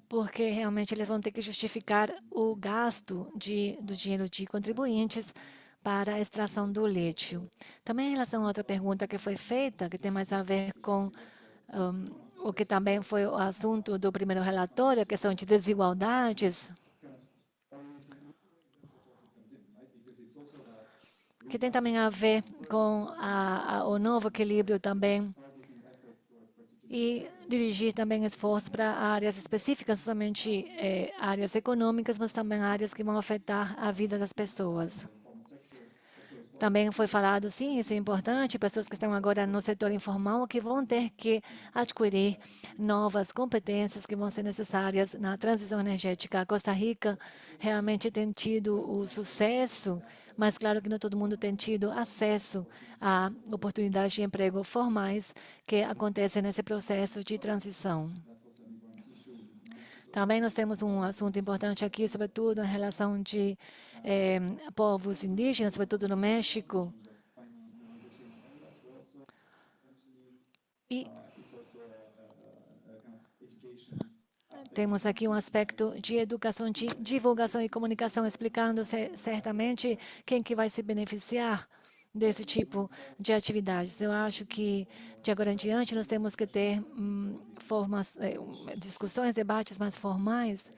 Porque realmente eles vão ter que justificar o gasto do dinheiro de contribuintes para a extração do lítio. Também em relação a outra pergunta que foi feita, que tem mais a ver com o que também foi o assunto do primeiro relatório, a questão de desigualdades, que tem também a ver com o novo equilíbrio também e dirigir também esforços para áreas específicas, não somente áreas econômicas, mas também áreas que vão afetar a vida das pessoas. Também foi falado, sim, isso é importante, pessoas que estão agora no setor informal que vão ter que adquirir novas competências que vão ser necessárias na transição energética. A Costa Rica realmente tem tido o sucesso, mas claro que não todo mundo tem tido acesso a oportunidades de emprego formais que acontecem nesse processo de transição. Também nós temos um assunto importante aqui, sobretudo em relação de povos indígenas, sobretudo no México. E temos aqui um aspecto de educação, de divulgação e comunicação, explicando certamente quem que vai se beneficiar desse tipo de atividades. Eu acho que, de agora em diante, nós temos que ter discussões, debates mais formais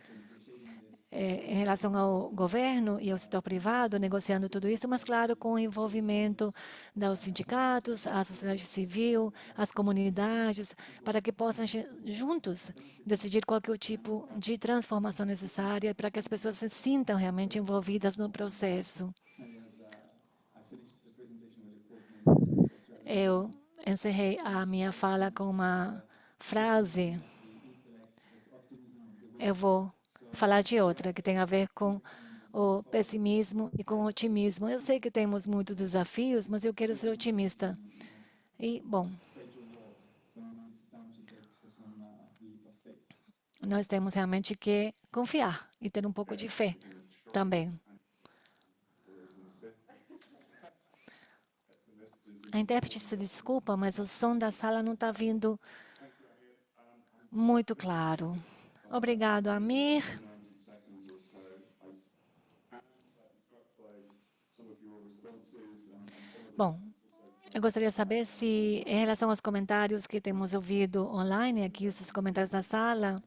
em relação ao governo e ao setor privado, negociando tudo isso, mas, claro, com o envolvimento dos sindicatos, a sociedade civil, as comunidades, para que possam juntos decidir qual que é o tipo de transformação necessária para que as pessoas se sintam realmente envolvidas no processo. Eu encerrei a minha fala com uma frase. Eu vou falar de outra, que tem a ver com o pessimismo e com o otimismo. Eu sei que temos muitos desafios, mas eu quero ser otimista. E, bom, nós temos realmente que confiar e ter um pouco de fé também. A intérprete se desculpa, mas o som da sala não está vindo muito claro. Obrigado, Amir. Bom, eu gostaria de saber se, em relação aos comentários que temos ouvido online, aqui os comentários da sala,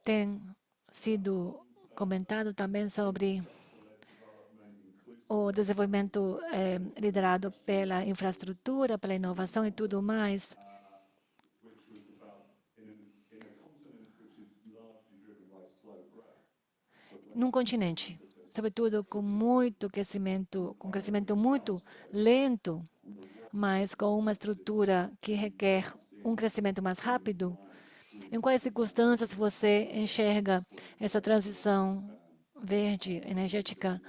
tem sido comentado também sobre o desenvolvimento liderado pela infraestrutura, pela inovação e tudo mais, num continente, sobretudo com muito crescimento, com crescimento muito lento, mas com uma estrutura que requer um crescimento mais rápido. Em quais circunstâncias você enxerga essa transição verde, energética,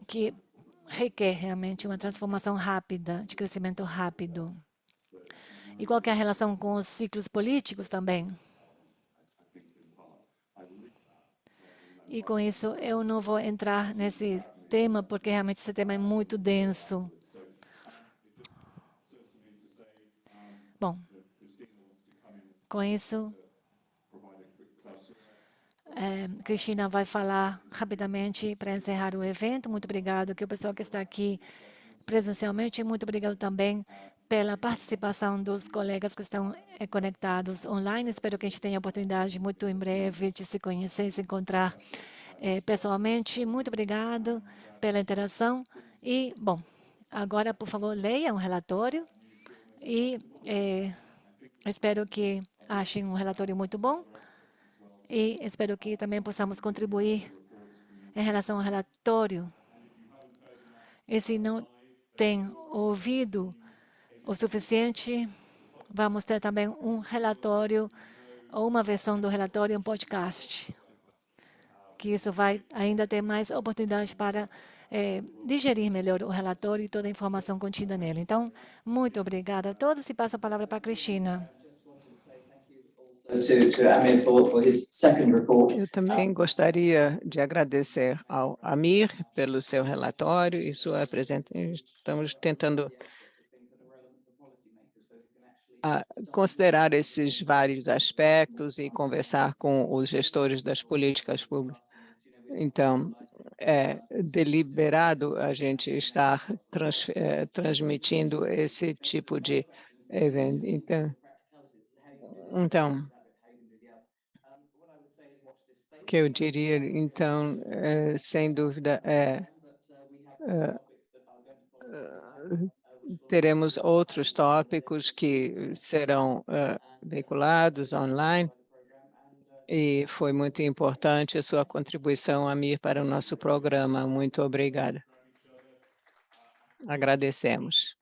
que requer realmente uma transformação rápida, de crescimento rápido? E qual que é a relação com os ciclos políticos também? E com isso, eu não vou entrar nesse tema, porque realmente esse tema é muito denso. Bom, com isso, Cristina vai falar rapidamente para encerrar o evento. Muito obrigado que o pessoal que está aqui presencialmente. Muito obrigado também pela participação dos colegas que estão conectados online. Espero que a gente tenha a oportunidade muito em breve de se conhecer, se encontrar pessoalmente. Muito obrigado pela interação. E, bom, agora, por favor, leiam o relatório e espero que achem um relatório muito bom e espero que também possamos contribuir em relação ao relatório. E se não tem ouvido o suficiente, vamos ter também um relatório ou uma versão do relatório em podcast, que isso vai ainda ter mais oportunidades para digerir melhor o relatório e toda a informação contida nele. Então, muito obrigada a todos e passo a palavra para a Cristina. Eu também gostaria de agradecer ao Amir pelo seu relatório e sua apresentação. Estamos tentando considerar esses vários aspectos e conversar com os gestores das políticas públicas. Então, é deliberado a gente estar transmitindo esse tipo de evento. Então, que eu diria, então, sem dúvida, teremos outros tópicos que serão veiculados online e foi muito importante a sua contribuição, Amir, para o nosso programa. Muito obrigada. Agradecemos.